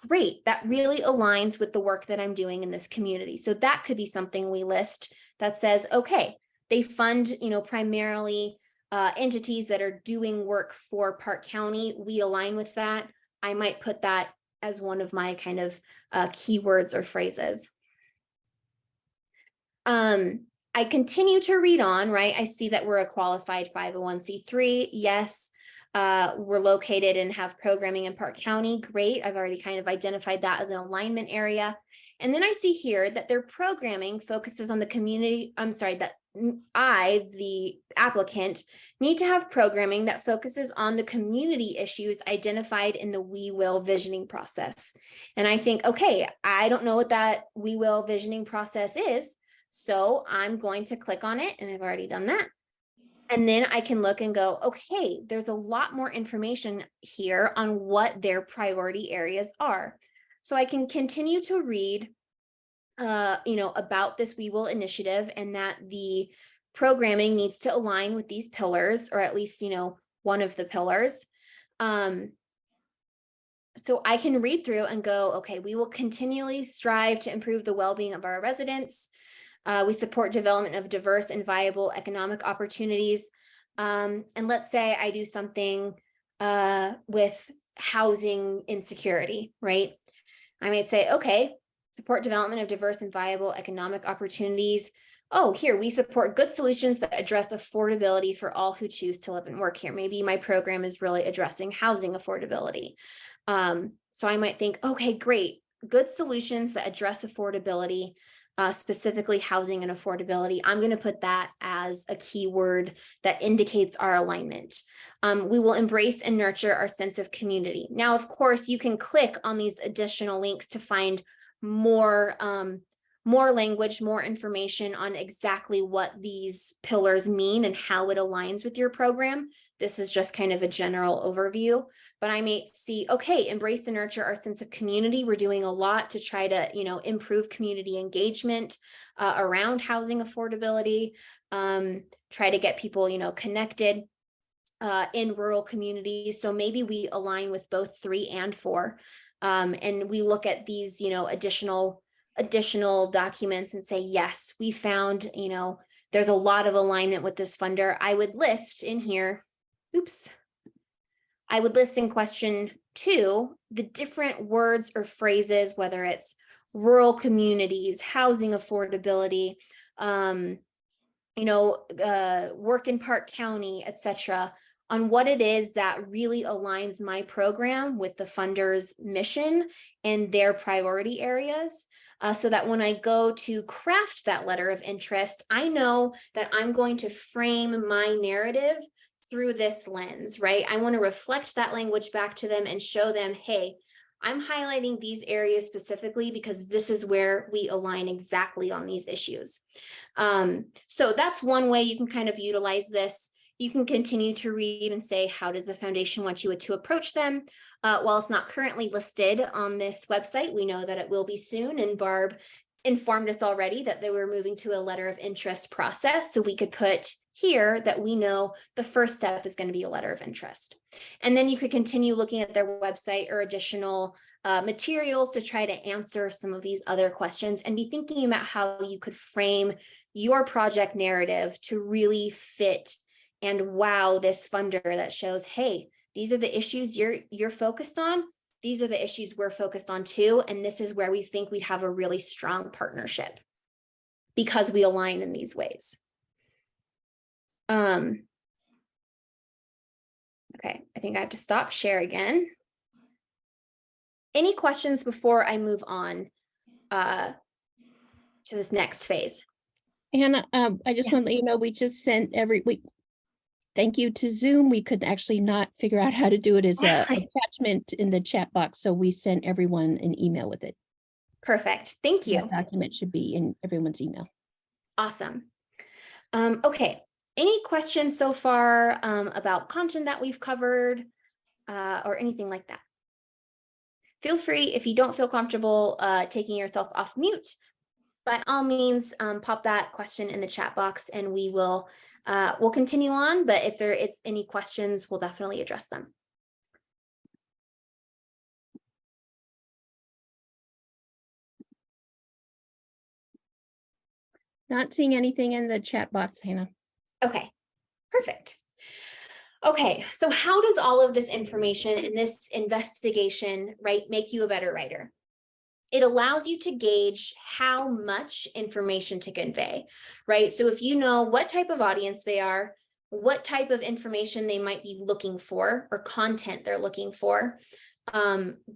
Great, that really aligns with the work that I'm doing in this community. So that could be something we list that says, okay, they fund, primarily entities that are doing work for Park County. We align with that. I might put that as one of my kind of keywords or phrases. I continue to read on, right? I see that we're a qualified 501c3. Yes, we're located and have programming in Park County. Great. I've already kind of identified that as an alignment area. And then I see here that their programming focuses on the community. I'm sorry, that I, the applicant, need to have programming that focuses on the community issues identified in the We Will visioning process. And I think, okay, I don't know what that We Will visioning process is. So I'm going to click on it, and I've already done that. And then I can look and go, okay, there's a lot more information here on what their priority areas are. So I can continue to read, about this We Will initiative, and that the programming needs to align with these pillars, or at least, one of the pillars. So I can read through and go, okay, we will continually strive to improve the well-being of our residents. We support development of diverse and viable economic opportunities. And let's say I do something with housing insecurity, right? I might say, okay, support development of diverse and viable economic opportunities. Oh, here, we support good solutions that address affordability for all who choose to live and work here. Maybe my program is really addressing housing affordability. So I might think, okay, great, good solutions that address affordability, specifically housing and affordability. I'm going to put that as a keyword that indicates our alignment. We will embrace and nurture our sense of community. Now, of course, you can click on these additional links to find more language, more information on exactly what these pillars mean and how it aligns with your program. This is just kind of a general overview, but I may see, okay, embrace and nurture our sense of community. We're doing a lot to try to, improve community engagement around housing affordability, try to get people, connected in rural communities. So maybe we align with both 3 and 4. And we look at these, additional documents and say, yes, we found, there's a lot of alignment with this funder. I would list in here, I would list in question 2, the different words or phrases, whether it's rural communities, housing affordability, work in Park County, etc., on what it is that really aligns my program with the funder's mission and their priority areas, so that when I go to craft that letter of interest, I know that I'm going to frame my narrative through this lens, right? I want to reflect that language back to them and show them, hey, I'm highlighting these areas specifically because this is where we align exactly on these issues. So that's one way you can kind of utilize this. You can continue to read and say, how does the foundation want you to approach them? While it's not currently listed on this website, we know that it will be soon. And Barb informed us already that they were moving to a letter of interest process. So we could put here that we know the first step is going to be a letter of interest. And then you could continue looking at their website or additional materials to try to answer some of these other questions and be thinking about how you could frame your project narrative to really fit and wow this funder that shows, hey, these are the issues you're focused on. These are the issues we're focused on too. And this is where we think we'd have a really strong partnership because we align in these ways. Okay, I think I have to stop share again. Any questions before I move on to this next phase? Hannah, I just want to let you know, we just sent every week. Thank you to Zoom. We could actually not figure out how to do it as a attachment in the chat box. So we sent everyone an email with it. Perfect. Thank you. That document should be in everyone's email. Awesome. Okay. Any questions so far about content that we've covered or anything like that? Feel free, if you don't feel comfortable taking yourself off mute, by all means, pop that question in the chat box and we will we'll continue on. But if there is any questions, we'll definitely address them. Not seeing anything in the chat box, Hannah. Okay, perfect. Okay, so how does all of this information and this investigation, right, make you a better writer? It allows you to gauge how much information to convey, right? So if you know what type of audience they are, what type of information they might be looking for or content they're looking for,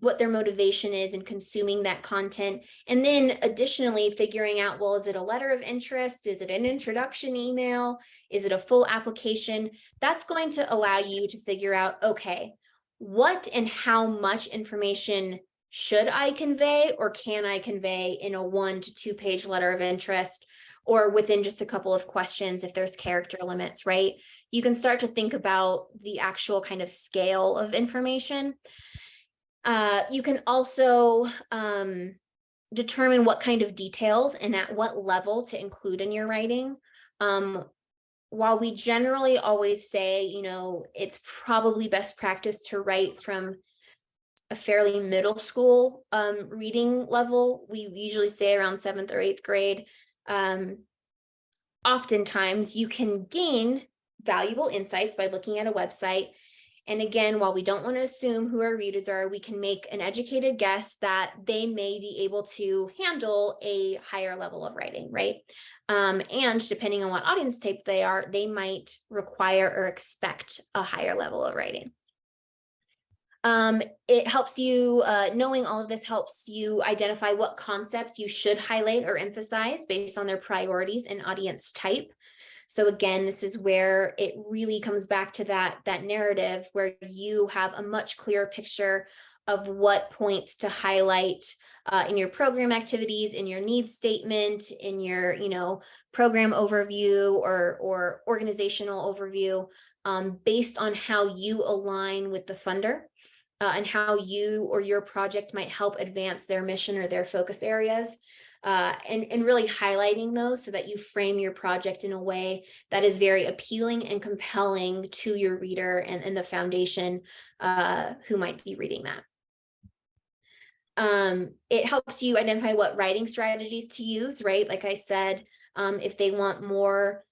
what their motivation is in consuming that content. And then additionally figuring out, well, is it a letter of interest? Is it an introduction email? Is it a full application? That's going to allow you to figure out, okay, what and how much information should I convey or can I convey in a 1 to 2 page letter of interest or within just a couple of questions if there's character limits, right? You can start to think about the actual kind of scale of information. You can also determine what kind of details and at what level to include in your writing. While we generally always say, you know, it's probably best practice to write from a fairly middle school reading level, we usually say around 7th or 8th grade. Oftentimes you can gain valuable insights by looking at a website. And again, while we don't want to assume who our readers are, we can make an educated guess that they may be able to handle a higher level of writing, right? And depending on what audience type they are, they might require or expect a higher level of writing. It helps you, knowing all of this helps you identify what concepts you should highlight or emphasize based on their priorities and audience type. So again, this is where it really comes back to that narrative where you have a much clearer picture of what points to highlight in your program activities, in your needs statement, in your, you know, program overview or organizational overview, based on how you align with the funder and how you or your project might help advance their mission or their focus areas. And really highlighting those so that you frame your project in a way that is very appealing and compelling to your reader and the foundation who might be reading that. It helps you identify what writing strategies to use, right? Like I said, if they want more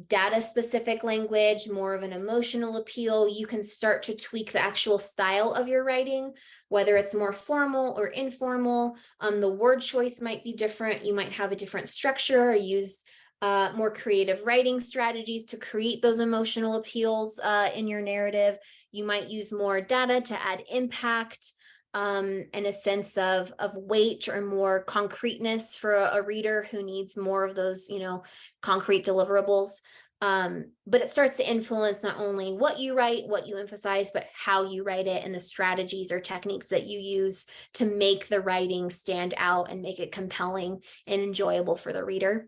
data specific language, more of an emotional appeal, you can start to tweak the actual style of your writing, whether it's more formal or informal. The word choice might be different. You might have a different structure or use more creative writing strategies to create those emotional appeals in your narrative. You might use more data to add impact and a sense of weight or more concreteness for a reader who needs more of those, you know, concrete deliverables. But it starts to influence not only what you write, what you emphasize, but how you write it and the strategies or techniques that you use to make the writing stand out and make it compelling and enjoyable for the reader.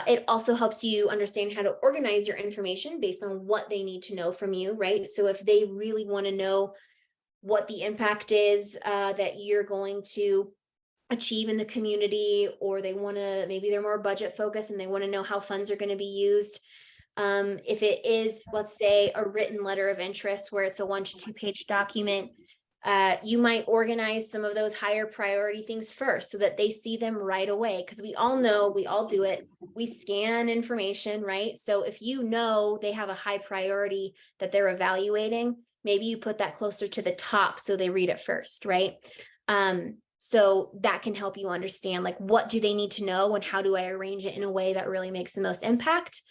It also helps you understand how to organize your information based on what they need to know from you, right? So if they really want to know what the impact is that you're going to achieve in the community, or they want to, maybe they're more budget focused and they want to know how funds are going to be used. If it is, let's say, a written letter of interest where it's a 1 to 2 page document, you might organize some of those higher priority things first so that they see them right away. Because we all know, we all do it. We scan information, right? So if you know they have a high priority that they're evaluating, maybe you put that closer to the top so they read it first, right? So that can help you understand, like, what do they need to know and how do I arrange it in a way that really makes the most impact?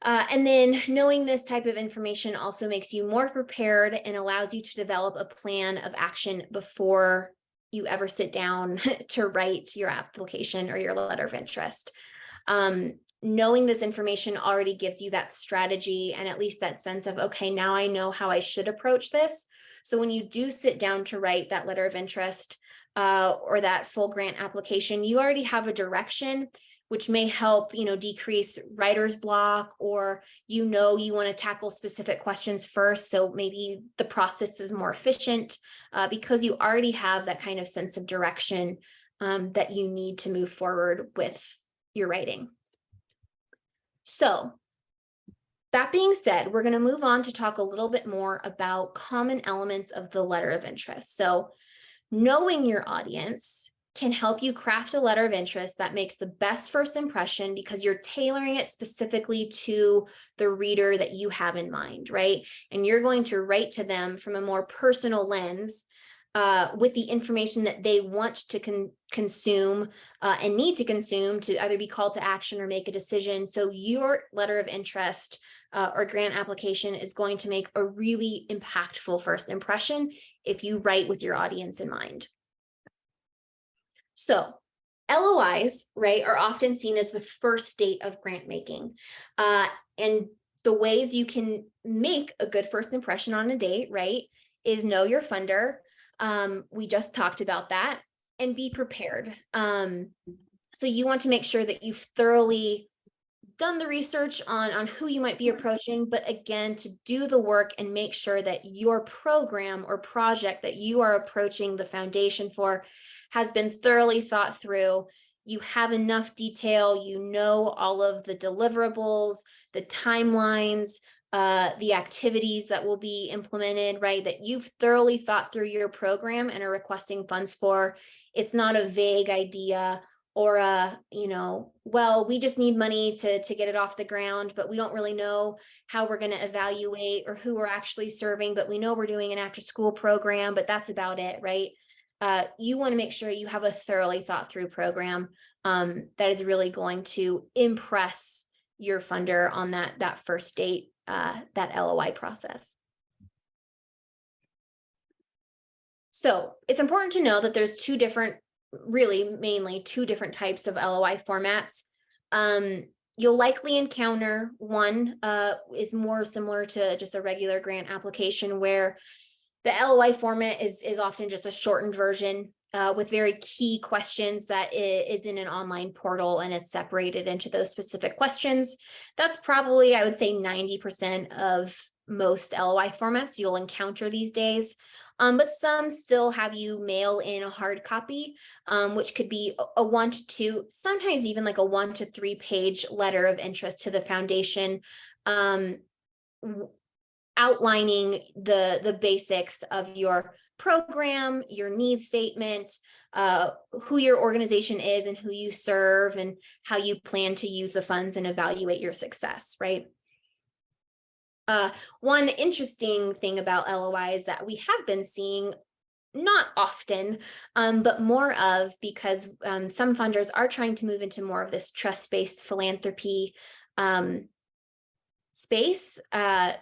And then knowing this type of information also makes you more prepared and allows you to develop a plan of action before you ever sit down to write your application or your letter of interest. Knowing this information already gives you that strategy and at least that sense of, okay, now I know how I should approach this. So when you do sit down to write that letter of interest or that full grant application, you already have a direction, which may help, decrease writer's block, or, you want to tackle specific questions first. So maybe the process is more efficient because you already have that kind of sense of direction that you need to move forward with your writing. So that being said, we're going to move on to talk a little bit more about common elements of the letter of interest. So knowing your audience can help you craft a letter of interest that makes the best first impression because you're tailoring it specifically to the reader that you have in mind, right? And you're going to write to them from a more personal lens with the information that they want to consume and need to consume to either be called to action or make a decision. So your letter of interest or grant application is going to make a really impactful first impression if you write with your audience in mind. So LOIs, right, are often seen as the first date of grant making. And the ways you can make a good first impression on a date, right, is know your funder. We just talked about that, and be prepared. So you want to make sure that you've thoroughly done the research on who you might be approaching, but again, to do the work and make sure that your program or project that you are approaching the foundation for has been thoroughly thought through. You have enough detail, you know all of the deliverables, the timelines, the activities that will be implemented, right? That you've thoroughly thought through your program and are requesting funds for. It's not a vague idea or well, we just need money to get it off the ground, but we don't really know how we're going to evaluate or who we're actually serving, but we know we're doing an after school program, but that's about it, right? You want to make sure you have a thoroughly thought through program that is really going to impress your funder on that first date, that LOI process. So it's important to know that there's mainly two different types of LOI formats. You'll likely encounter one is more similar to just a regular grant application, where the LOI format is often just a shortened version with very key questions that is in an online portal, and it's separated into those specific questions. That's probably, I would say, 90% of most LOI formats you'll encounter these days. But some still have you mail in a hard copy, which could be a 1 to 2, sometimes even like a 1 to 3 page letter of interest to the foundation, outlining the basics of your program, your needs statement, who your organization is and who you serve, and how you plan to use the funds and evaluate your success, right? One interesting thing about LOIs that we have been seeing, not often, but more of, because some funders are trying to move into more of this trust-based philanthropy space,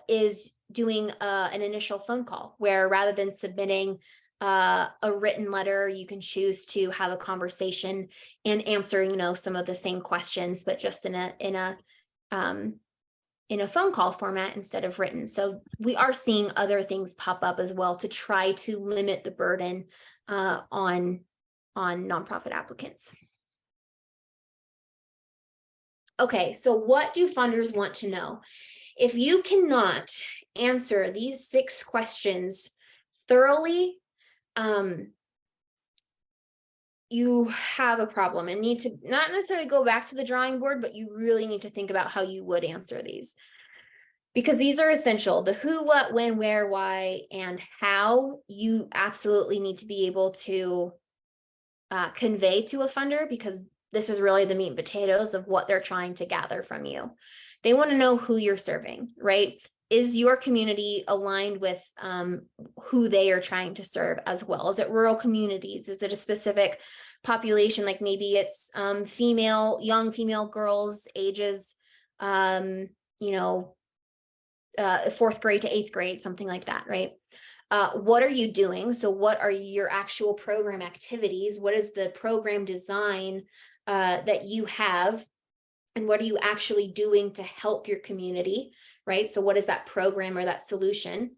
is doing an initial phone call, where rather than submitting a written letter, you can choose to have a conversation and answer, some of the same questions, but just in a phone call format instead of written. So we are seeing other things pop up as well to try to limit the burden on nonprofit applicants. Okay, so what do funders want to know? If you cannot answer these 6 questions thoroughly, you have a problem and need to not necessarily go back to the drawing board, but you really need to think about how you would answer these. Because these are essential. The who, what, when, where, why, and how you absolutely need to be able to convey to a funder, because this is really the meat and potatoes of what they're trying to gather from you. They want to know who you're serving, right? Is your community aligned with who they are trying to serve as well? Is it rural communities? Is it a specific population? Like maybe it's young female girls, ages, you know, 4th grade to 8th grade, something like that, right? What are you doing? So what are your actual program activities? What is the program design that you have? And what are you actually doing to help your community, right? So what is that program or that solution?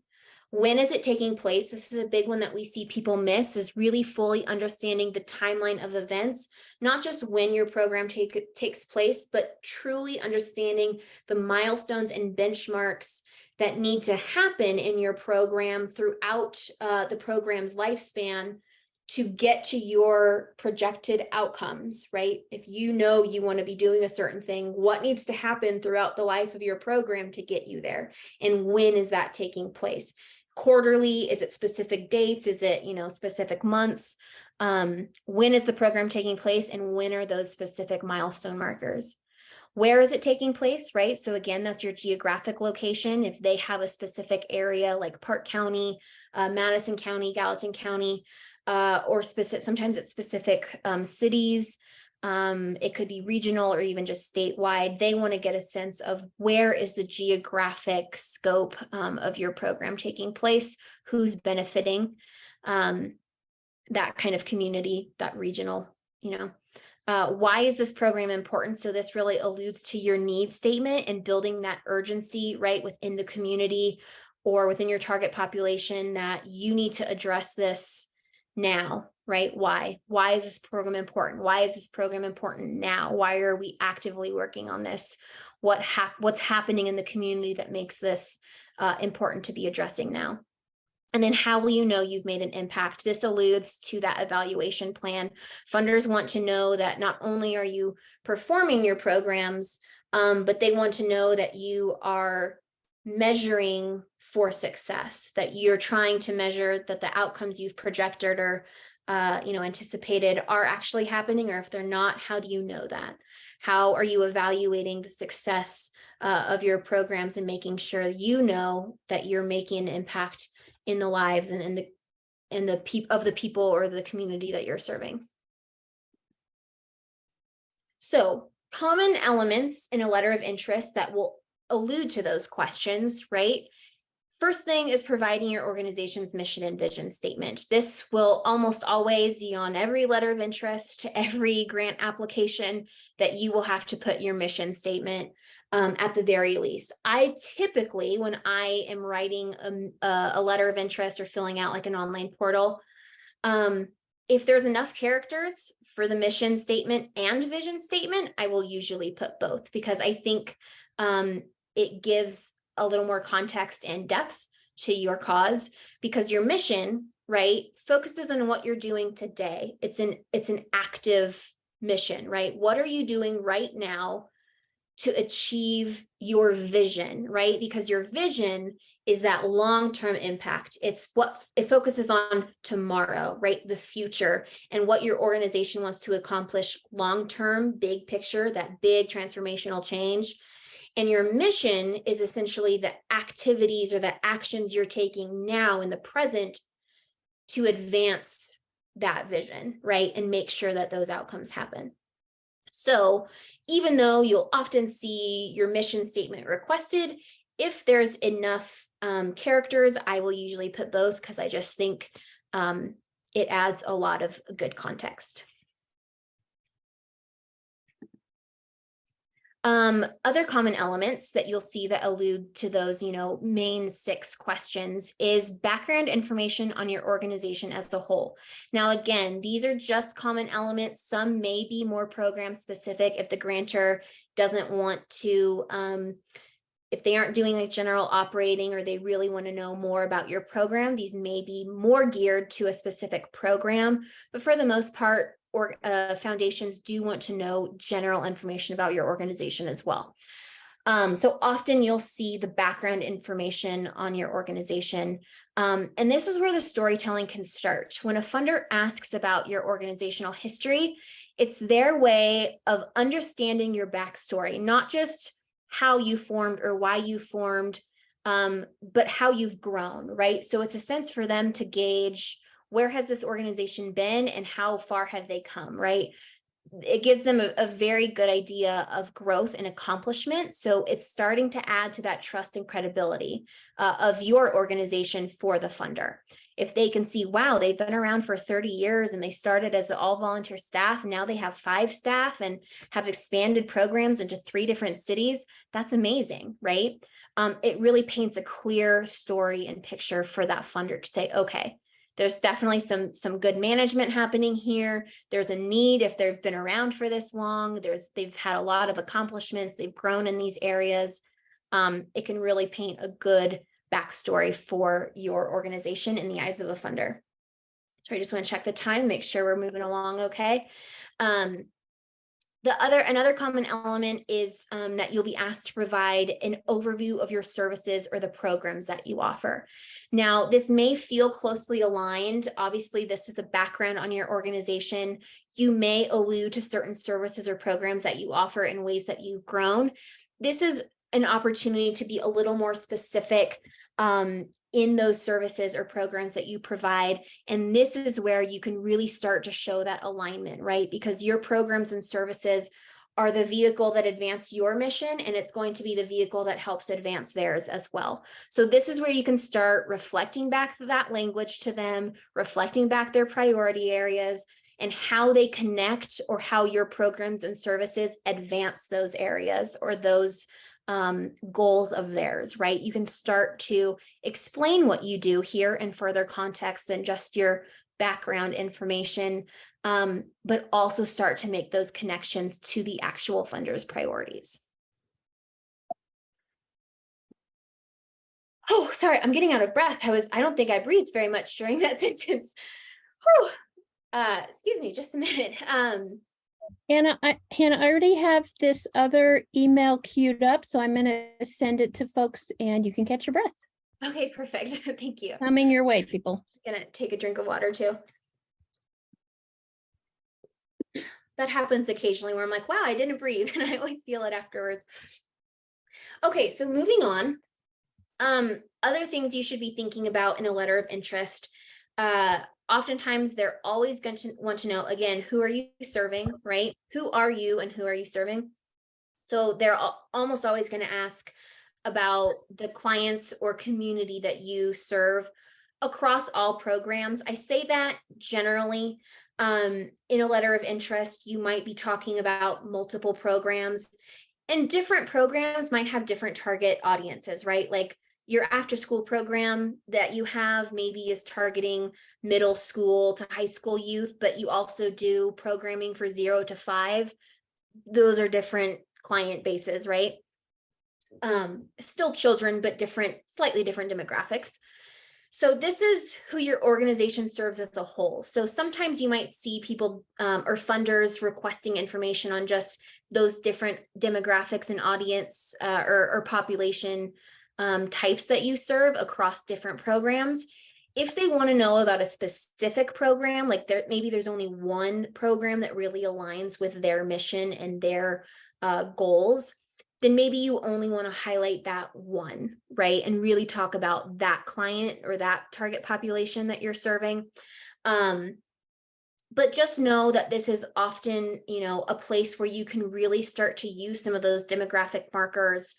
When is it taking place? This is a big one that we see people miss, is really fully understanding the timeline of events, not just when your program takes place, but truly understanding the milestones and benchmarks that need to happen in your program throughout the program's lifespan to get to your projected outcomes, right? If you know you want to be doing a certain thing, what needs to happen throughout the life of your program to get you there? And when is that taking place? Quarterly? Is it specific dates? Is it, specific months? When is the program taking place, and when are those specific milestone markers? Where is it taking place, right? So again, that's your geographic location. If they have a specific area like Park County, Madison County, Gallatin County, or sometimes it's specific cities. It could be regional or even just statewide. They want to get a sense of where is the geographic scope of your program taking place, who's benefiting that kind of community, that regional, why is this program important? So this really alludes to your needs statement and building that urgency, right, within the community or within your target population, that you need to address this now, right? Why is this program important? Why is this program important now? Why are we actively working on this? What's happening in the community that makes this important to be addressing now? And then how will you know you've made an impact? This alludes to that evaluation plan. Funders want to know that not only are you performing your programs, but they want to know that you are measuring for success, that you're trying to measure that the outcomes you've projected or anticipated are actually happening, or if they're not, how do you know that? How are you evaluating the success of your programs and making sure you know that you're making an impact in the lives and in the people or the community that you're serving? So common elements in a letter of interest that will allude to those questions, right? First thing is providing your organization's mission and vision statement. This will almost always be on every letter of interest to every grant application, that you will have to put your mission statement at the very least. I typically, when I am writing a letter of interest or filling out like an online portal, if there's enough characters for the mission statement and vision statement, I will usually put both, because I think it gives a little more context and depth to your cause, because your mission, right, focuses on what you're doing today. It's an active mission, right? What are you doing right now to achieve your vision, right? Because your vision is that long-term impact. It's what it focuses on tomorrow, right? The future, and what your organization wants to accomplish long-term, big picture, that big transformational change. And your mission is essentially the activities or the actions you're taking now in the present to advance that vision, right? And make sure that those outcomes happen. So even though you'll often see your mission statement requested, if there's enough characters, I will usually put both, because I just think it adds a lot of good context. Other common elements that you'll see that allude to those, main 6 questions is background information on your organization as a whole. Now, again, these are just common elements. Some may be more program specific if the grantor doesn't want to, if they aren't doing like general operating or they really want to know more about your program, these may be more geared to a specific program. But for the most part, foundations do want to know general information about your organization as well. So often you'll see the background information on your organization. And this is where the storytelling can start. When a funder asks about your organizational history, it's their way of understanding your backstory, not just how you formed or why you formed, but how you've grown, right? So it's a sense for them to gauge where has this organization been and how far have they come, right? It gives them a very good idea of growth and accomplishment. So it's starting to add to that trust and credibility of your organization for the funder. If they can see, wow, they've been around for 30 years and they started as all volunteer staff, and now they have 5 staff and have expanded programs into 3 different cities, that's amazing, right? It really paints a clear story and picture for that funder to say, okay, there's definitely some good management happening here. There's a need if they've been around for this long. They've had a lot of accomplishments. They've grown in these areas. It can really paint a good backstory for your organization in the eyes of a funder. So I just want to check the time, make sure we're moving along okay. Another common element is that you'll be asked to provide an overview of your services or the programs that you offer. Now, this may feel closely aligned. Obviously, this is a background on your organization. You may allude to certain services or programs that you offer in ways that you've grown. This is an opportunity to be a little more specific in those services or programs that you provide. And this is where you can really start to show that alignment, right? Because your programs and services are the vehicle that advance your mission, and it's going to be the vehicle that helps advance theirs as well. So this is where you can start reflecting back that language to them, reflecting back their priority areas, and how they connect or how your programs and services advance those areas or those goals of theirs, right? You can start to explain what you do here in further context than just your background information, but also start to make those connections to the actual funder's priorities. Oh, sorry, I'm getting out of breath. I don't think I breathed very much during that sentence. Whew. Excuse me, just a minute. Hannah, I already have this other email queued up, so I'm going to send it to folks and you can catch your breath. Okay, perfect. Thank you. Coming your way, people. I'm gonna take a drink of water too. That happens occasionally where I'm like, wow, I didn't breathe, and I always feel it afterwards. Okay, so moving on. Other things you should be thinking about in a letter of interest. Oftentimes they're always going to want to know, again, who are you serving, right? Who are you and who are you serving? So they're almost always going to ask about the clients or community that you serve across all programs. I say that generally. In a letter of interest, you might be talking about multiple programs, and different programs might have different target audiences, right? Like your after school program that you have maybe is targeting middle school to high school youth, but you also do programming for 0 to 5. Those are different client bases, right? Still children, but slightly different demographics. So this is who your organization serves as a whole. So sometimes you might see people or funders requesting information on just those different demographics and audience or population types that you serve across different programs. If they want to know about a specific program, like maybe there's only one program that really aligns with their mission and their goals, then maybe you only want to highlight that one, right? And really talk about that client or that target population that you're serving. But just know that this is often, a place where you can really start to use some of those demographic markers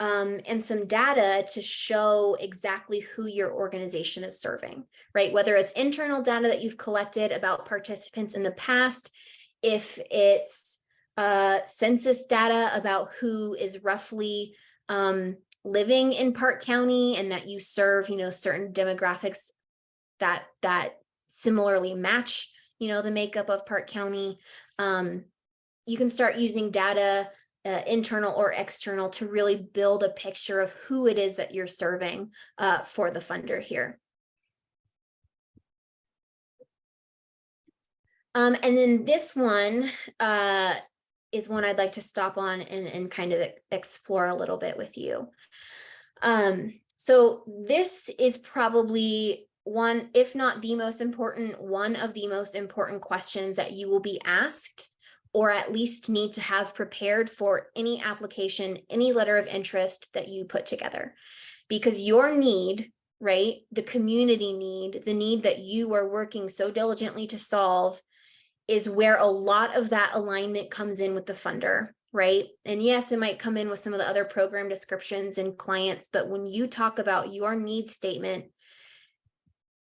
and some data to show exactly who your organization is serving, right? Whether it's internal data that you've collected about participants in the past, if it's census data about who is roughly living in Park County, and that you serve, certain demographics that similarly match, the makeup of Park County. You can start using data, internal or external, to really build a picture of who it is that you're serving for the funder here. And then this one is one I'd like to stop on and kind of explore a little bit with you. So this is probably one, if not the most important, one of the most important questions that you will be asked, or at least need to have prepared for any application, any letter of interest that you put together. Because your need, right, the community need, the need that you are working so diligently to solve, is where a lot of that alignment comes in with the funder, right? And yes, it might come in with some of the other program descriptions and clients, but when you talk about your needs statement,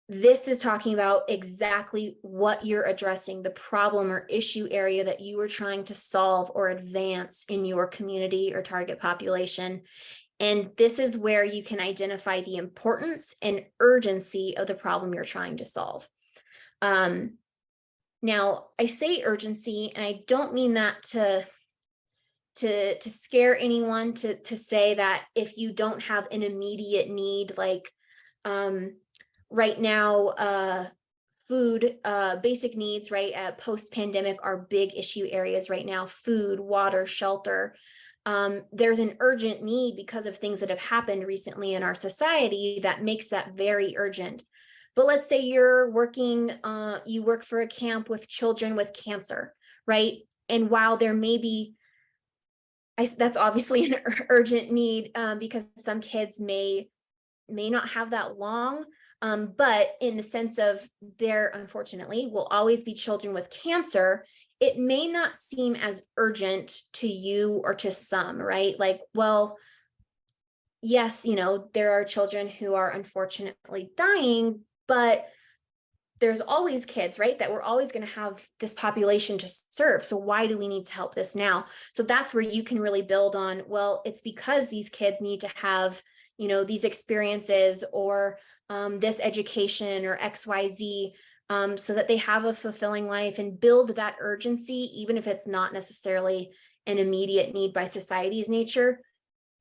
this is talking about exactly what you're addressing, the problem or issue area that you are trying to solve or advance in your community or target population. And this is where you can identify the importance and urgency of the problem you're trying to solve. Now, I say urgency, and I don't mean that to scare anyone, to say that if you don't have an immediate need, like right now, food, basic needs, right, post-pandemic are big issue areas right now: food, water, shelter. There's an urgent need because of things that have happened recently in our society that makes that very urgent. But let's say you're working, you work for a camp with children with cancer, right? And while there may be, that's obviously an urgent need, because some kids may not have that long, but in the sense of there, unfortunately, will always be children with cancer, it may not seem as urgent to you or to some, right? Like, well, yes, there are children who are unfortunately dying, but there's always kids, right, that we're always going to have this population to serve. So why do we need to help this now? So that's where you can really build on, well, it's because these kids need to have, these experiences, or this education, or XYZ, so that they have a fulfilling life, and build that urgency, even if it's not necessarily an immediate need by society's nature.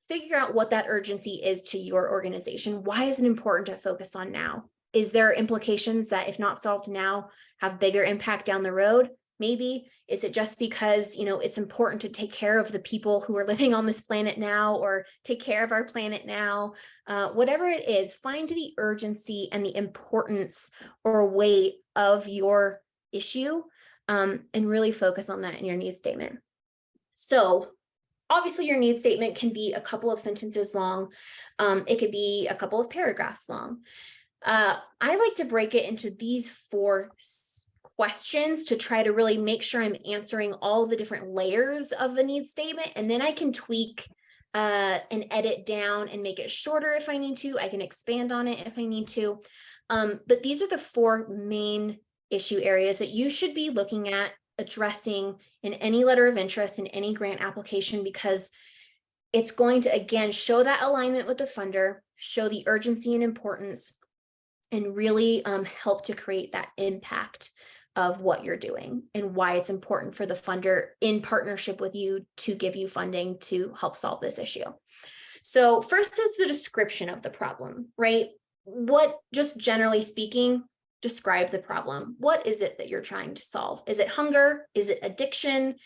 Figure out what that urgency is to your organization. Why is it important to focus on now? Is there implications that, if not solved now, have bigger impact down the road? Maybe. Is it just because, it's important to take care of the people who are living on this planet now, or take care of our planet now? Whatever it is, find the urgency and the importance or weight of your issue, and really focus on that in your needs statement. So obviously, your needs statement can be a couple of sentences long. It could be a couple of paragraphs long. I like to break it into these 4 questions to try to really make sure I'm answering all the different layers of the needs statement, and then I can tweak and edit down and make it shorter if I need to. I can expand on it if I need to. But these are the 4 main issue areas that you should be looking at addressing in any letter of interest, in any grant application, because it's going to, again, show that alignment with the funder, show the urgency and importance, and really help to create that impact of what you're doing and why it's important for the funder, in partnership with you, to give you funding to help solve this issue. So first is the description of the problem, right? What, just generally speaking, describe the problem. What is it that you're trying to solve? Is it hunger? Is it addiction?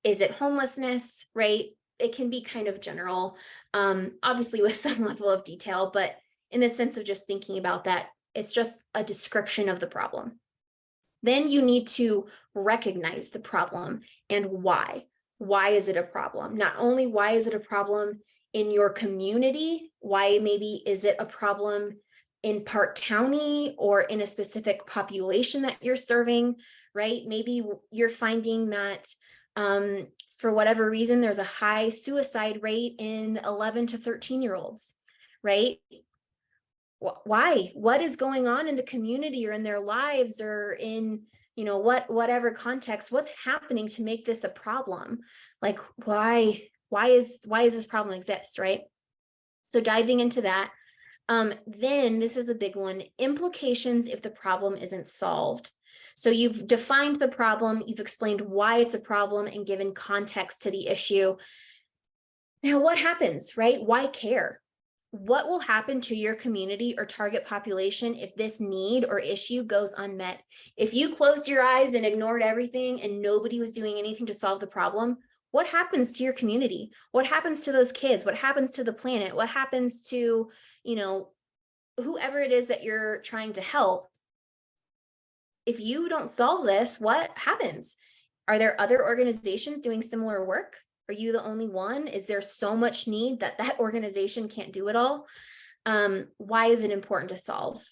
Is it homelessness, right? It can be kind of general, obviously with some level of detail, but in the sense of just thinking about that, it's just a description of the problem. Then you need to recognize the problem and why. Why is it a problem? Not only why is it a problem in your community, why maybe is it a problem in Park County or in a specific population that you're serving, right? Maybe you're finding that for whatever reason, there's a high suicide rate in 11 to 13-year-olds, right? Why? What is going on in the community or in their lives or in whatever context, what's happening to make this a problem? Like, why is this problem exist, right? So diving into that. Then this is a big one, implications if the problem isn't solved. So you've defined the problem, you've explained why it's a problem and given context to the issue. Now, what happens, right? Why care? What will happen to your community or target population if this need or issue goes unmet? If you closed your eyes and ignored everything and nobody was doing anything to solve the problem, what happens to your community? What happens to those kids? What happens to the planet? What happens to, whoever it is that you're trying to help? If you don't solve this, what happens? Are there other organizations doing similar work? Are you the only one? Is there so much need that that organization can't do it all? Why is it important to solve?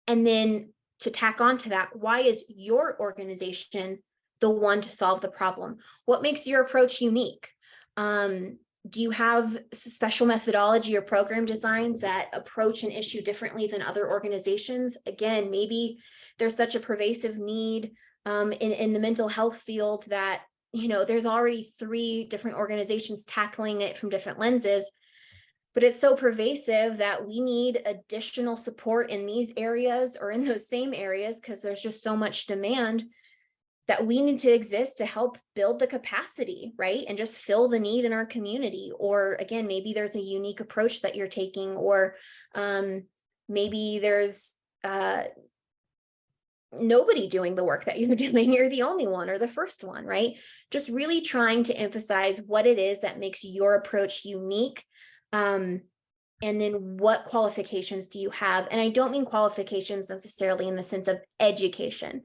And then to tack on to that, why is your organization the one to solve the problem? What makes your approach unique? Do you have special methodology or program designs that approach an issue differently than other organizations? Again, maybe there's such a pervasive need in the mental health field that, there's already 3 different organizations tackling it from different lenses, but it's so pervasive that we need additional support in these areas or in those same areas because there's just so much demand that we need to exist to help build the capacity, right? And just fill the need in our community. Or again, maybe there's a unique approach that you're taking, or maybe there's nobody doing the work that you're doing. You're the only one or the first one, right? Just really trying to emphasize what it is that makes your approach unique. And then what qualifications do you have? And I don't mean qualifications necessarily in the sense of education.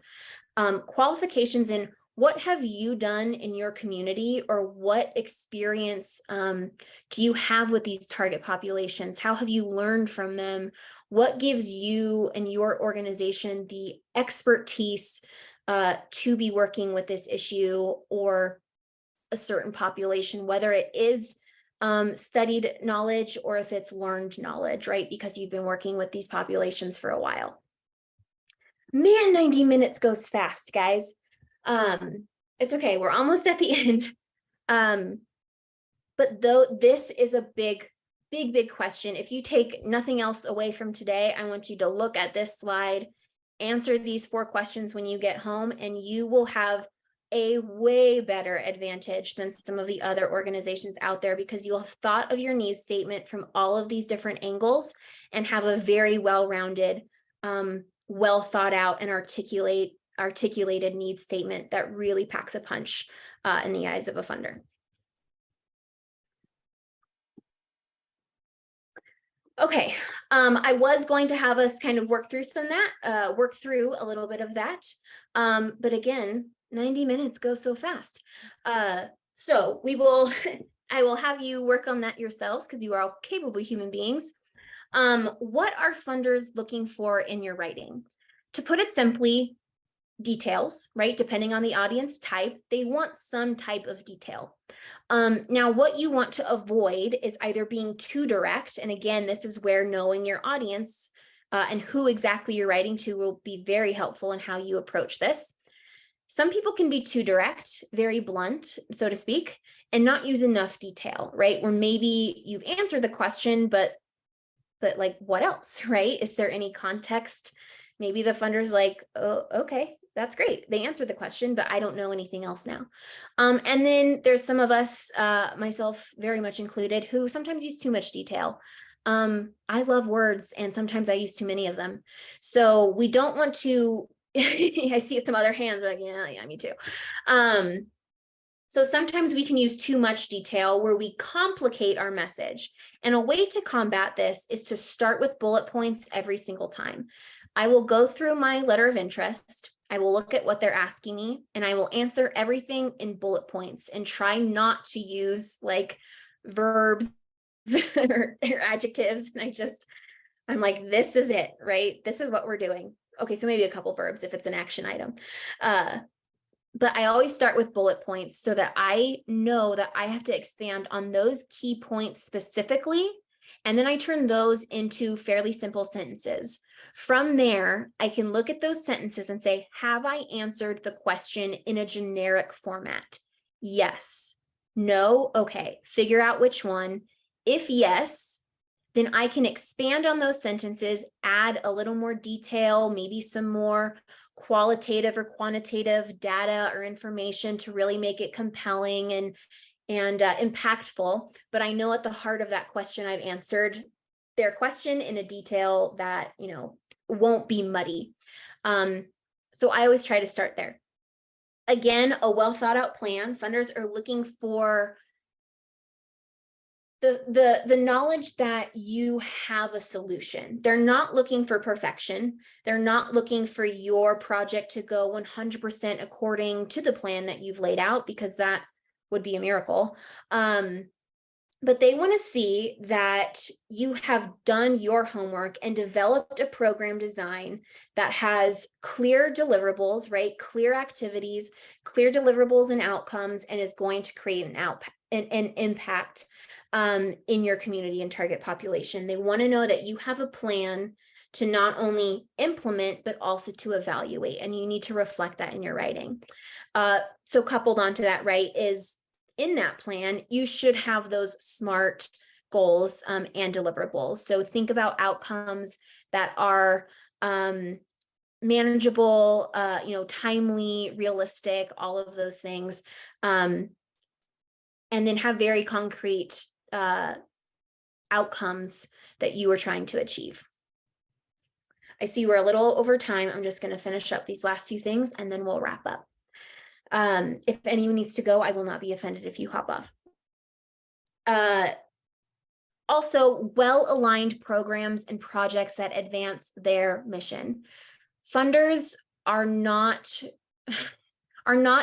Qualifications in what have you done in your community, or what experience do you have with these target populations? How have you learned from them? What gives you and your organization the expertise to be working with this issue or a certain population, whether it is studied knowledge or if it's learned knowledge, right? Because you've been working with these populations for a while. Man, 90 minutes goes fast, guys. It's okay. We're almost at the end. But though this is a big question, if you take nothing else away from today, I want you to look at this slide, answer these 4 questions when you get home, and you will have a way better advantage than some of the other organizations out there, because you'll have thought of your needs statement from all of these different angles and have a very well-rounded, well thought out and articulated needs statement that really packs a punch in the eyes of a funder. Okay, I was going to have us kind of work through a little bit of that. But again, 90 minutes goes so fast. So I will have you work on that yourselves because you are all capable human beings. What are funders looking for in your writing? To put it simply, details, right? Depending on the audience type, they want some type of detail. Now, what you want to avoid is either being too direct. And again, this is where knowing your audience and who exactly you're writing to will be very helpful in how you approach this. Some people can be too direct, very blunt, so to speak, and not use enough detail, right? Where maybe you've answered the question, but like, what else, right? Is there any context? Maybe the funder's like, oh, okay, that's great. They answered the question, but I don't know anything else now. And then there's some of us, myself very much included, who sometimes use too much detail. I love words, and sometimes I use too many of them. So we don't want to, I see some other hands like, yeah, me too. So sometimes we can use too much detail where we complicate our message. And a way to combat this is to start with bullet points every single time. I will go through my letter of interest. I will look at what they're asking me, and I will answer everything in bullet points and try not to use like verbs or adjectives. And I'm like, this is it, right? This is what we're doing. Okay, so maybe a couple verbs if it's an action item. But I always start with bullet points so that I know that I have to expand on those key points specifically And then I turn those into fairly simple sentences. From there, I can look at those sentences and say, have I answered the question in a generic format? Yes. No. Okay. Figure out which one. If yes, then I can expand on those sentences, add a little more detail, maybe some more qualitative or quantitative data or information to really make it compelling and impactful. But I know at the heart of that question, I've answered their question in a detail that, won't be muddy. So I always try to start there. Again, a well thought out plan. Funders are looking for the knowledge that you have a solution. They're not looking for perfection. They're not looking for your project to go 100% according to the plan that you've laid out, because that would be a miracle. But they want to see that you have done your homework and developed a program design that has clear deliverables, right? Clear activities, clear deliverables and outcomes, and is going to create an impact in your community and target population. They want to know that you have a plan to not only implement, but also to evaluate, and you need to reflect that in your writing. So coupled onto that, right, is in that plan, you should have those SMART goals and deliverables. So think about outcomes that are manageable, timely, realistic, all of those things. And then have very concrete outcomes that you are trying to achieve. I see we're a little over time. I'm just going to finish up these last few things and then we'll wrap up. If anyone needs to go, I will not be offended if you hop off. Also, well-aligned programs and projects that advance their mission. Funders are not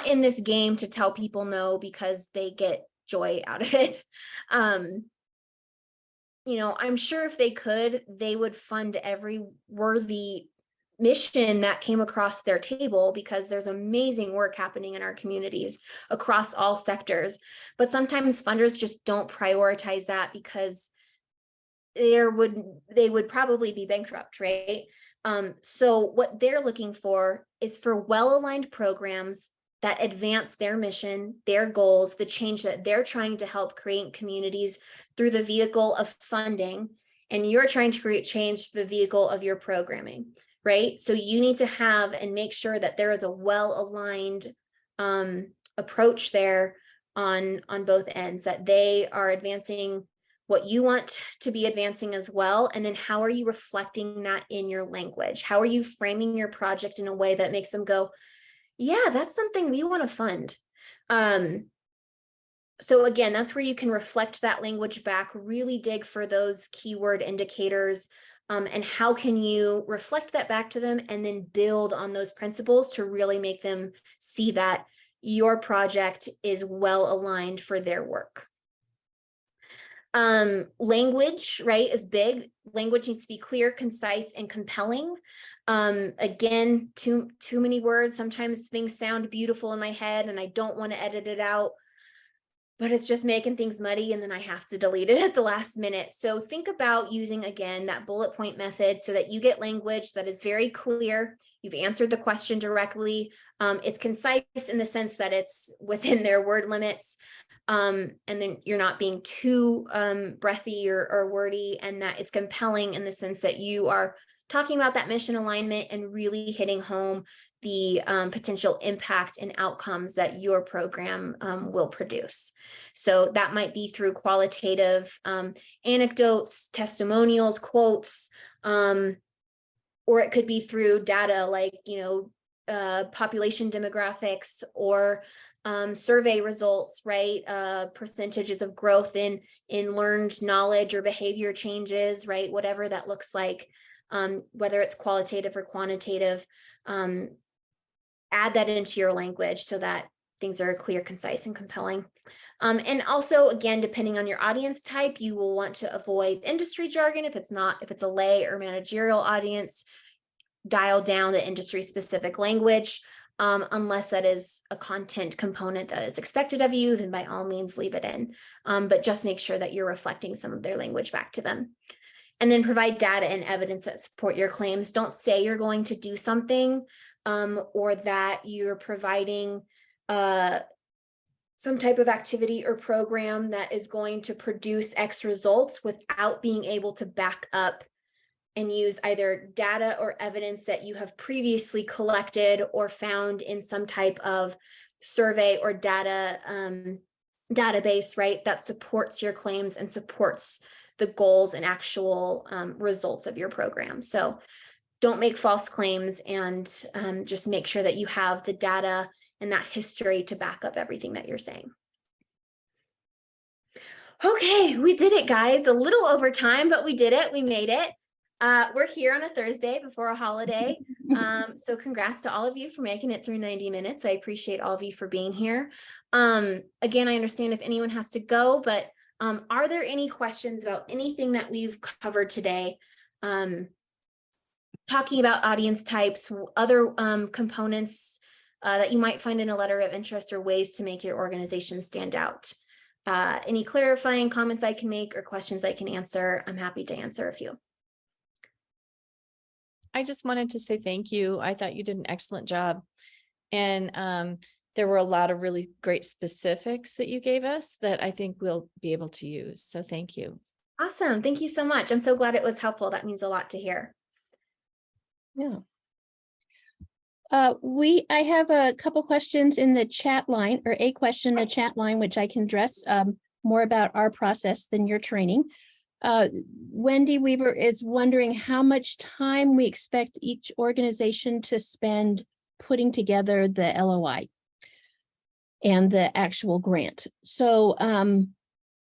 in this game to tell people no because they get joy out of it. I'm sure if they could, they would fund every worthy mission that came across their table, because there's amazing work happening in our communities across all sectors. But sometimes funders just don't prioritize that because they would probably be bankrupt, right? So what they're looking for is for well-aligned programs that advance their mission, their goals, the change that they're trying to help create in communities through the vehicle of funding, and you're trying to create change through the vehicle of your programming, right? So you need to have and make sure that there is a well-aligned approach there on both ends, that they are advancing what you want to be advancing as well. And then how are you reflecting that in your language? How are you framing your project in a way that makes them go, yeah, that's something we want to fund. So again, that's where you can reflect that language back, really dig for those keyword indicators, and how can you reflect that back to them and then build on those principles to really make them see that your project is well aligned for their work. Language, right, is big. Language needs to be clear, concise, and compelling. Again, too many words. Sometimes things sound beautiful in my head and I don't want to edit it out, but it's just making things muddy and then I have to delete it at the last minute. So think about using, again, that bullet point method so that you get language that is very clear. You've answered the question directly. It's concise in the sense that it's within their word limits. And then you're not being too breathy or wordy, and that it's compelling in the sense that you are talking about that mission alignment and really hitting home the potential impact and outcomes that your program will produce. So that might be through qualitative anecdotes, testimonials, quotes, or it could be through data like, population demographics or survey results, right? Percentages of growth in learned knowledge or behavior changes, right? Whatever that looks like, whether it's qualitative or quantitative, add that into your language so that things are clear, concise, and compelling. And also, again, depending on your audience type, you will want to avoid industry jargon. If it's a lay or managerial audience, dial down the industry specific language. Unless that is a content component that is expected of you, then by all means leave it in. But just make sure that you're reflecting some of their language back to them. And then provide data and evidence that support your claims. Don't say you're going to do something or that you're providing some type of activity or program that is going to produce X results without being able to back up and use either data or evidence that you have previously collected or found in some type of survey or data database, right, that supports your claims and supports the goals and actual results of your program. So don't make false claims, and just make sure that you have the data and that history to back up everything that you're saying. Okay, we did it, guys. A little over time, but we did it. We made it. We're here on a Thursday before a holiday. So congrats to all of you for making it through 90 minutes. I appreciate all of you for being here. Again, I understand if anyone has to go, but are there any questions about anything that we've covered today? Talking about audience types, other components that you might find in a letter of interest, or ways to make your organization stand out. Any clarifying comments I can make or questions I can answer? I'm happy to answer a few. I just wanted to say thank you. I thought you did an excellent job. And there were a lot of really great specifics that you gave us that I think we'll be able to use. So thank you. Awesome. Thank you so much. I'm so glad it was helpful. That means a lot to hear. Yeah. I have a couple questions in the chat line, or a question in the chat line, which I can address more about our process than your training. Wendy Weaver is wondering how much time we expect each organization to spend putting together the LOI and the actual grant. So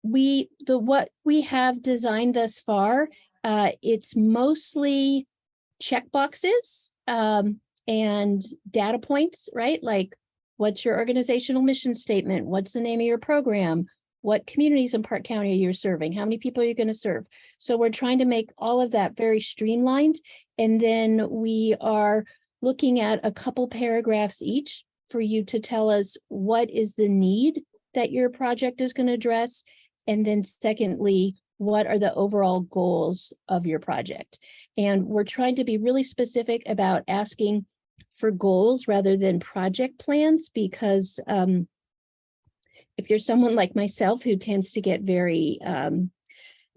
what we have designed thus far, it's mostly checkboxes and data points, right? Like, what's your organizational mission statement? What's the name of your program? What communities in Park County are you serving? How many people are you going to serve? So we're trying to make all of that very streamlined. And then we are looking at a couple paragraphs each for you to tell us what is the need that your project is going to address. And then secondly, what are the overall goals of your project? And we're trying to be really specific about asking for goals rather than project plans, because if you're someone like myself who tends to get very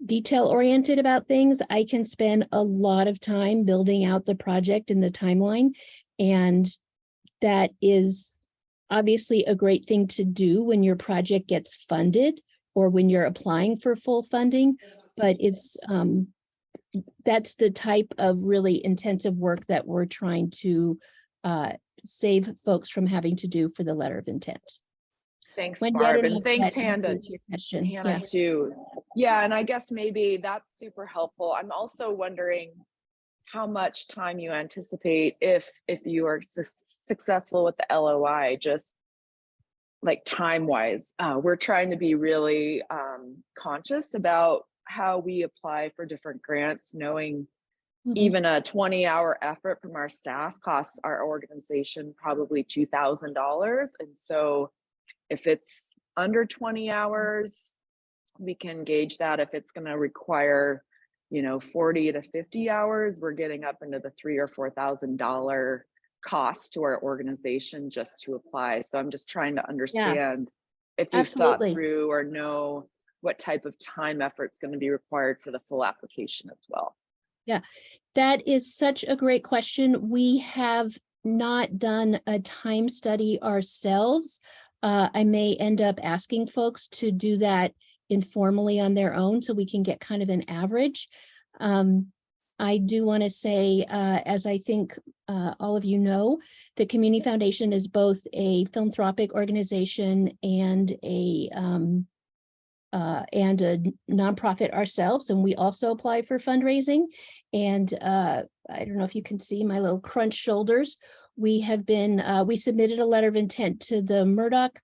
detail oriented about things, I can spend a lot of time building out the project and the timeline. And that is obviously a great thing to do when your project gets funded or when you're applying for full funding, but it's that's the type of really intensive work that we're trying to save folks from having to do for the letter of intent. Thanks, Wendy, Barb, and thanks, Hannah, Yeah. too. Yeah, and I guess maybe that's super helpful. I'm also wondering how much time you anticipate if you are successful with the LOI, just like time-wise. We're trying to be really conscious about how we apply for different grants, knowing even a 20-hour effort from our staff costs our organization probably $2,000. And so if it's under 20 hours, we can gauge that. If it's going to require, 40 to 50 hours, we're getting up into the $3,000 or $4,000 cost to our organization just to apply. So I'm just trying to understand if you've thought through or know what type of time effort is going to be required for the full application as well. Yeah, that is such a great question. We have not done a time study ourselves. I may end up asking folks to do that informally on their own so we can get kind of an average. I do want to say, as I think all of you know, the Community Foundation is both a philanthropic organization and a nonprofit ourselves, and we also apply for fundraising. And I don't know if you can see my little crunch shoulders. We have been, we submitted a letter of intent to the Murdoch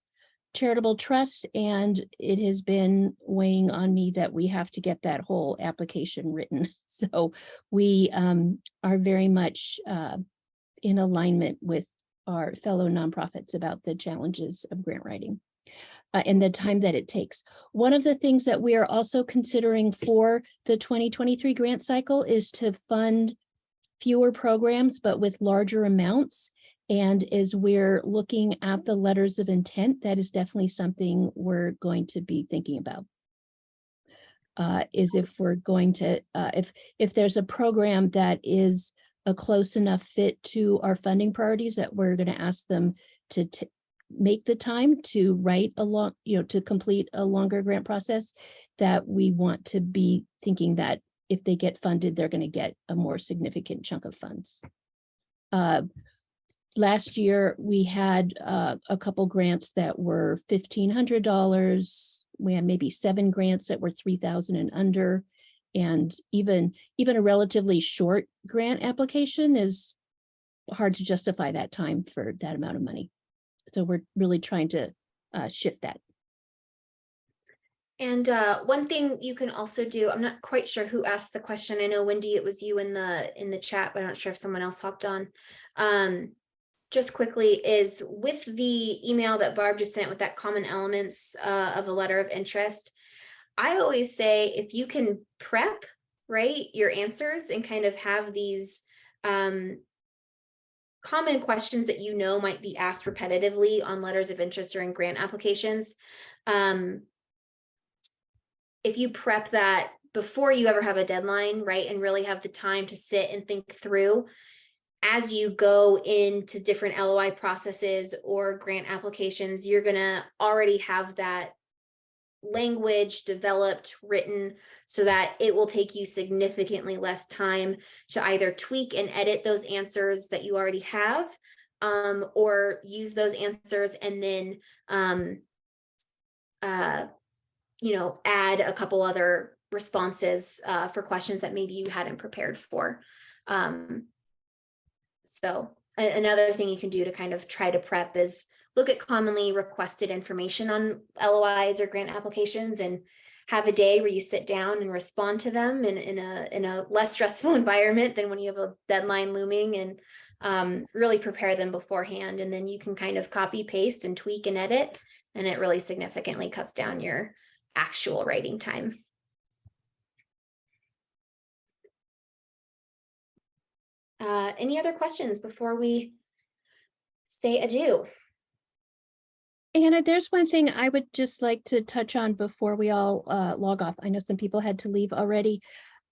Charitable Trust, and it has been weighing on me that we have to get that whole application written. So we are very much in alignment with our fellow nonprofits about the challenges of grant writing and the time that it takes. One of the things that we are also considering for the 2023 grant cycle is to fund fewer programs, but with larger amounts. And as we're looking at the letters of intent, that is definitely something we're going to be thinking about. Is if we're going to, if there's a program that is a close enough fit to our funding priorities that we're going to ask them to make the time to write a long, to complete a longer grant process, that we want to be thinking that if they get funded, they're going to get a more significant chunk of funds. Last year, we had a couple grants that were $1,500. We had maybe 7 grants that were 3,000 and under. And even a relatively short grant application is hard to justify that time for that amount of money. So we're really trying to shift that. And one thing you can also do, I'm not quite sure who asked the question. I know, Wendy, it was you in the chat, but I'm not sure if someone else hopped on. Just quickly, is with the email that Barb just sent with that common elements of a letter of interest, I always say if you can prep, right, your answers and kind of have these common questions that might be asked repetitively on letters of interest or in grant applications. If you prep that before you ever have a deadline, right, and really have the time to sit and think through as you go into different LOI processes or grant applications, you're going to already have that language developed, written, so that it will take you significantly less time to either tweak and edit those answers that you already have, or use those answers and then add a couple other responses for questions that maybe you hadn't prepared for. So another thing you can do to kind of try to prep is look at commonly requested information on LOIs or grant applications and have a day where you sit down and respond to them in a less stressful environment than when you have a deadline looming, and really prepare them beforehand. And then you can kind of copy, paste, and tweak and edit, and it really significantly cuts down your actual writing time. Any other questions before we say adieu? Anna, there's one thing I would just like to touch on before we all log off. I know some people had to leave already.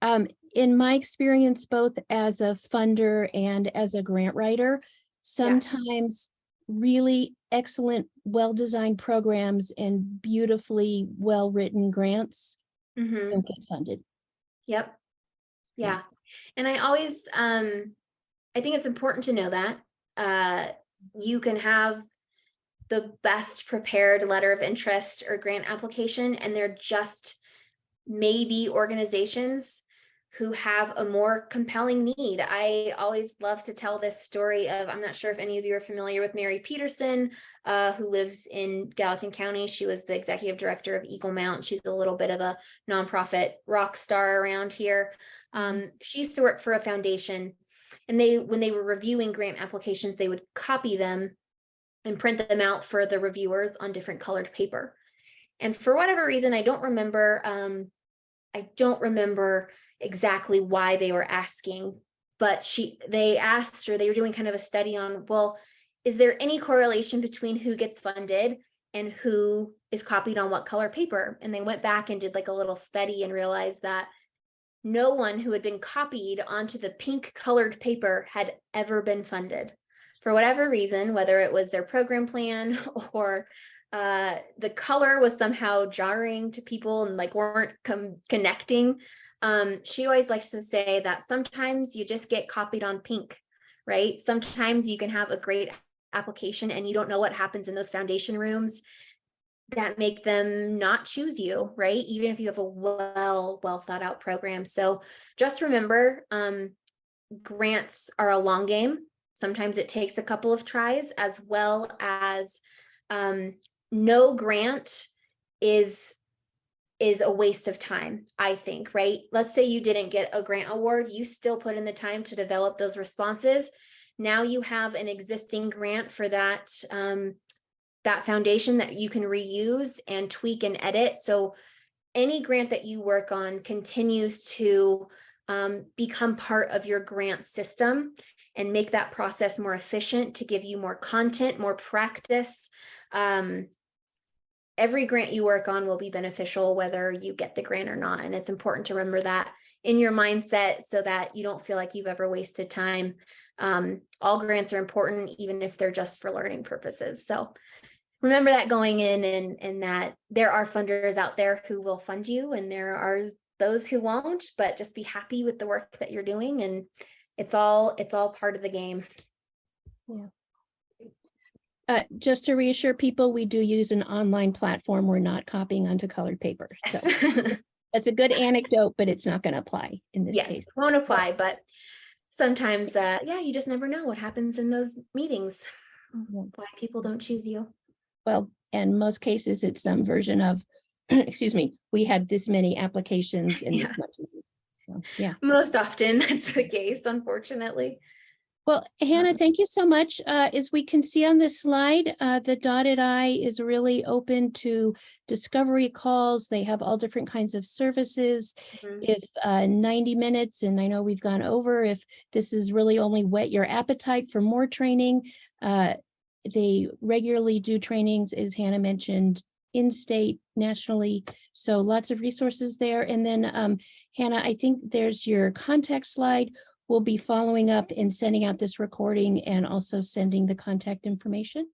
In my experience, both as a funder and as a grant writer, sometimes really excellent, well-designed programs and beautifully well-written grants don't get funded. Yep. Yeah. And I always, I think it's important to know that you can have the best prepared letter of interest or grant application, and they're just maybe organizations who have a more compelling need. I always love to tell this story of, I'm not sure if any of you are familiar with Mary Peterson, who lives in Gallatin County. She was the executive director of Eagle Mount. She's a little bit of a nonprofit rock star around here. She used to work for a foundation, and when they were reviewing grant applications, they would copy them and print them out for the reviewers on different colored paper. And for whatever reason, I don't remember exactly why they were asking, but they asked, or they were doing kind of a study on, well, is there any correlation between who gets funded and who is copied on what color paper? And they went back and did like a little study and realized that no one who had been copied onto the pink colored paper had ever been funded. For whatever reason, whether it was their program plan or the color was somehow jarring to people and like weren't connecting. She always likes to say that sometimes you just get copied on pink, right? Sometimes you can have a great application and you don't know what happens in those foundation rooms that make them not choose you, right? Even if you have a well thought out program. So just remember, grants are a long game. Sometimes it takes a couple of tries, as well as no grant is a waste of time, I think, right? Let's say you didn't get a grant award, you still put in the time to develop those responses. Now you have an existing grant for that, that foundation that you can reuse and tweak and edit. So any grant that you work on continues to become part of your grant system and make that process more efficient to give you more content, more practice. Every grant you work on will be beneficial whether you get the grant or not. And it's important to remember that in your mindset so that you don't feel like you've ever wasted time. All grants are important, even if they're just for learning purposes. So remember that going in, and that there are funders out there who will fund you and there are those who won't, but just be happy with the work that you're doing, and it's all part of the game. Yeah. Just to reassure people, we do use an online platform. We're not copying onto colored paper. So Yes. that's a good anecdote, but it's not going to apply in this Yes, case. won't apply, but sometimes, yeah, you just never know what happens in those meetings, why people don't choose you. Well, in most cases, it's some version of, excuse me, we had this many applications in this much. So, yeah. Most often that's the case, unfortunately. Well, Hannah, thank you so much. As we can see on this slide, the dotted I is really open to discovery calls. They have all different kinds of services. If 90 minutes, and I know we've gone over, if this is really only whet your appetite for more training, they regularly do trainings, as Hannah mentioned, in-state, nationally. So lots of resources there. And then Hannah, I think there's your contact slide. We'll be following up and sending out this recording and also sending the contact information.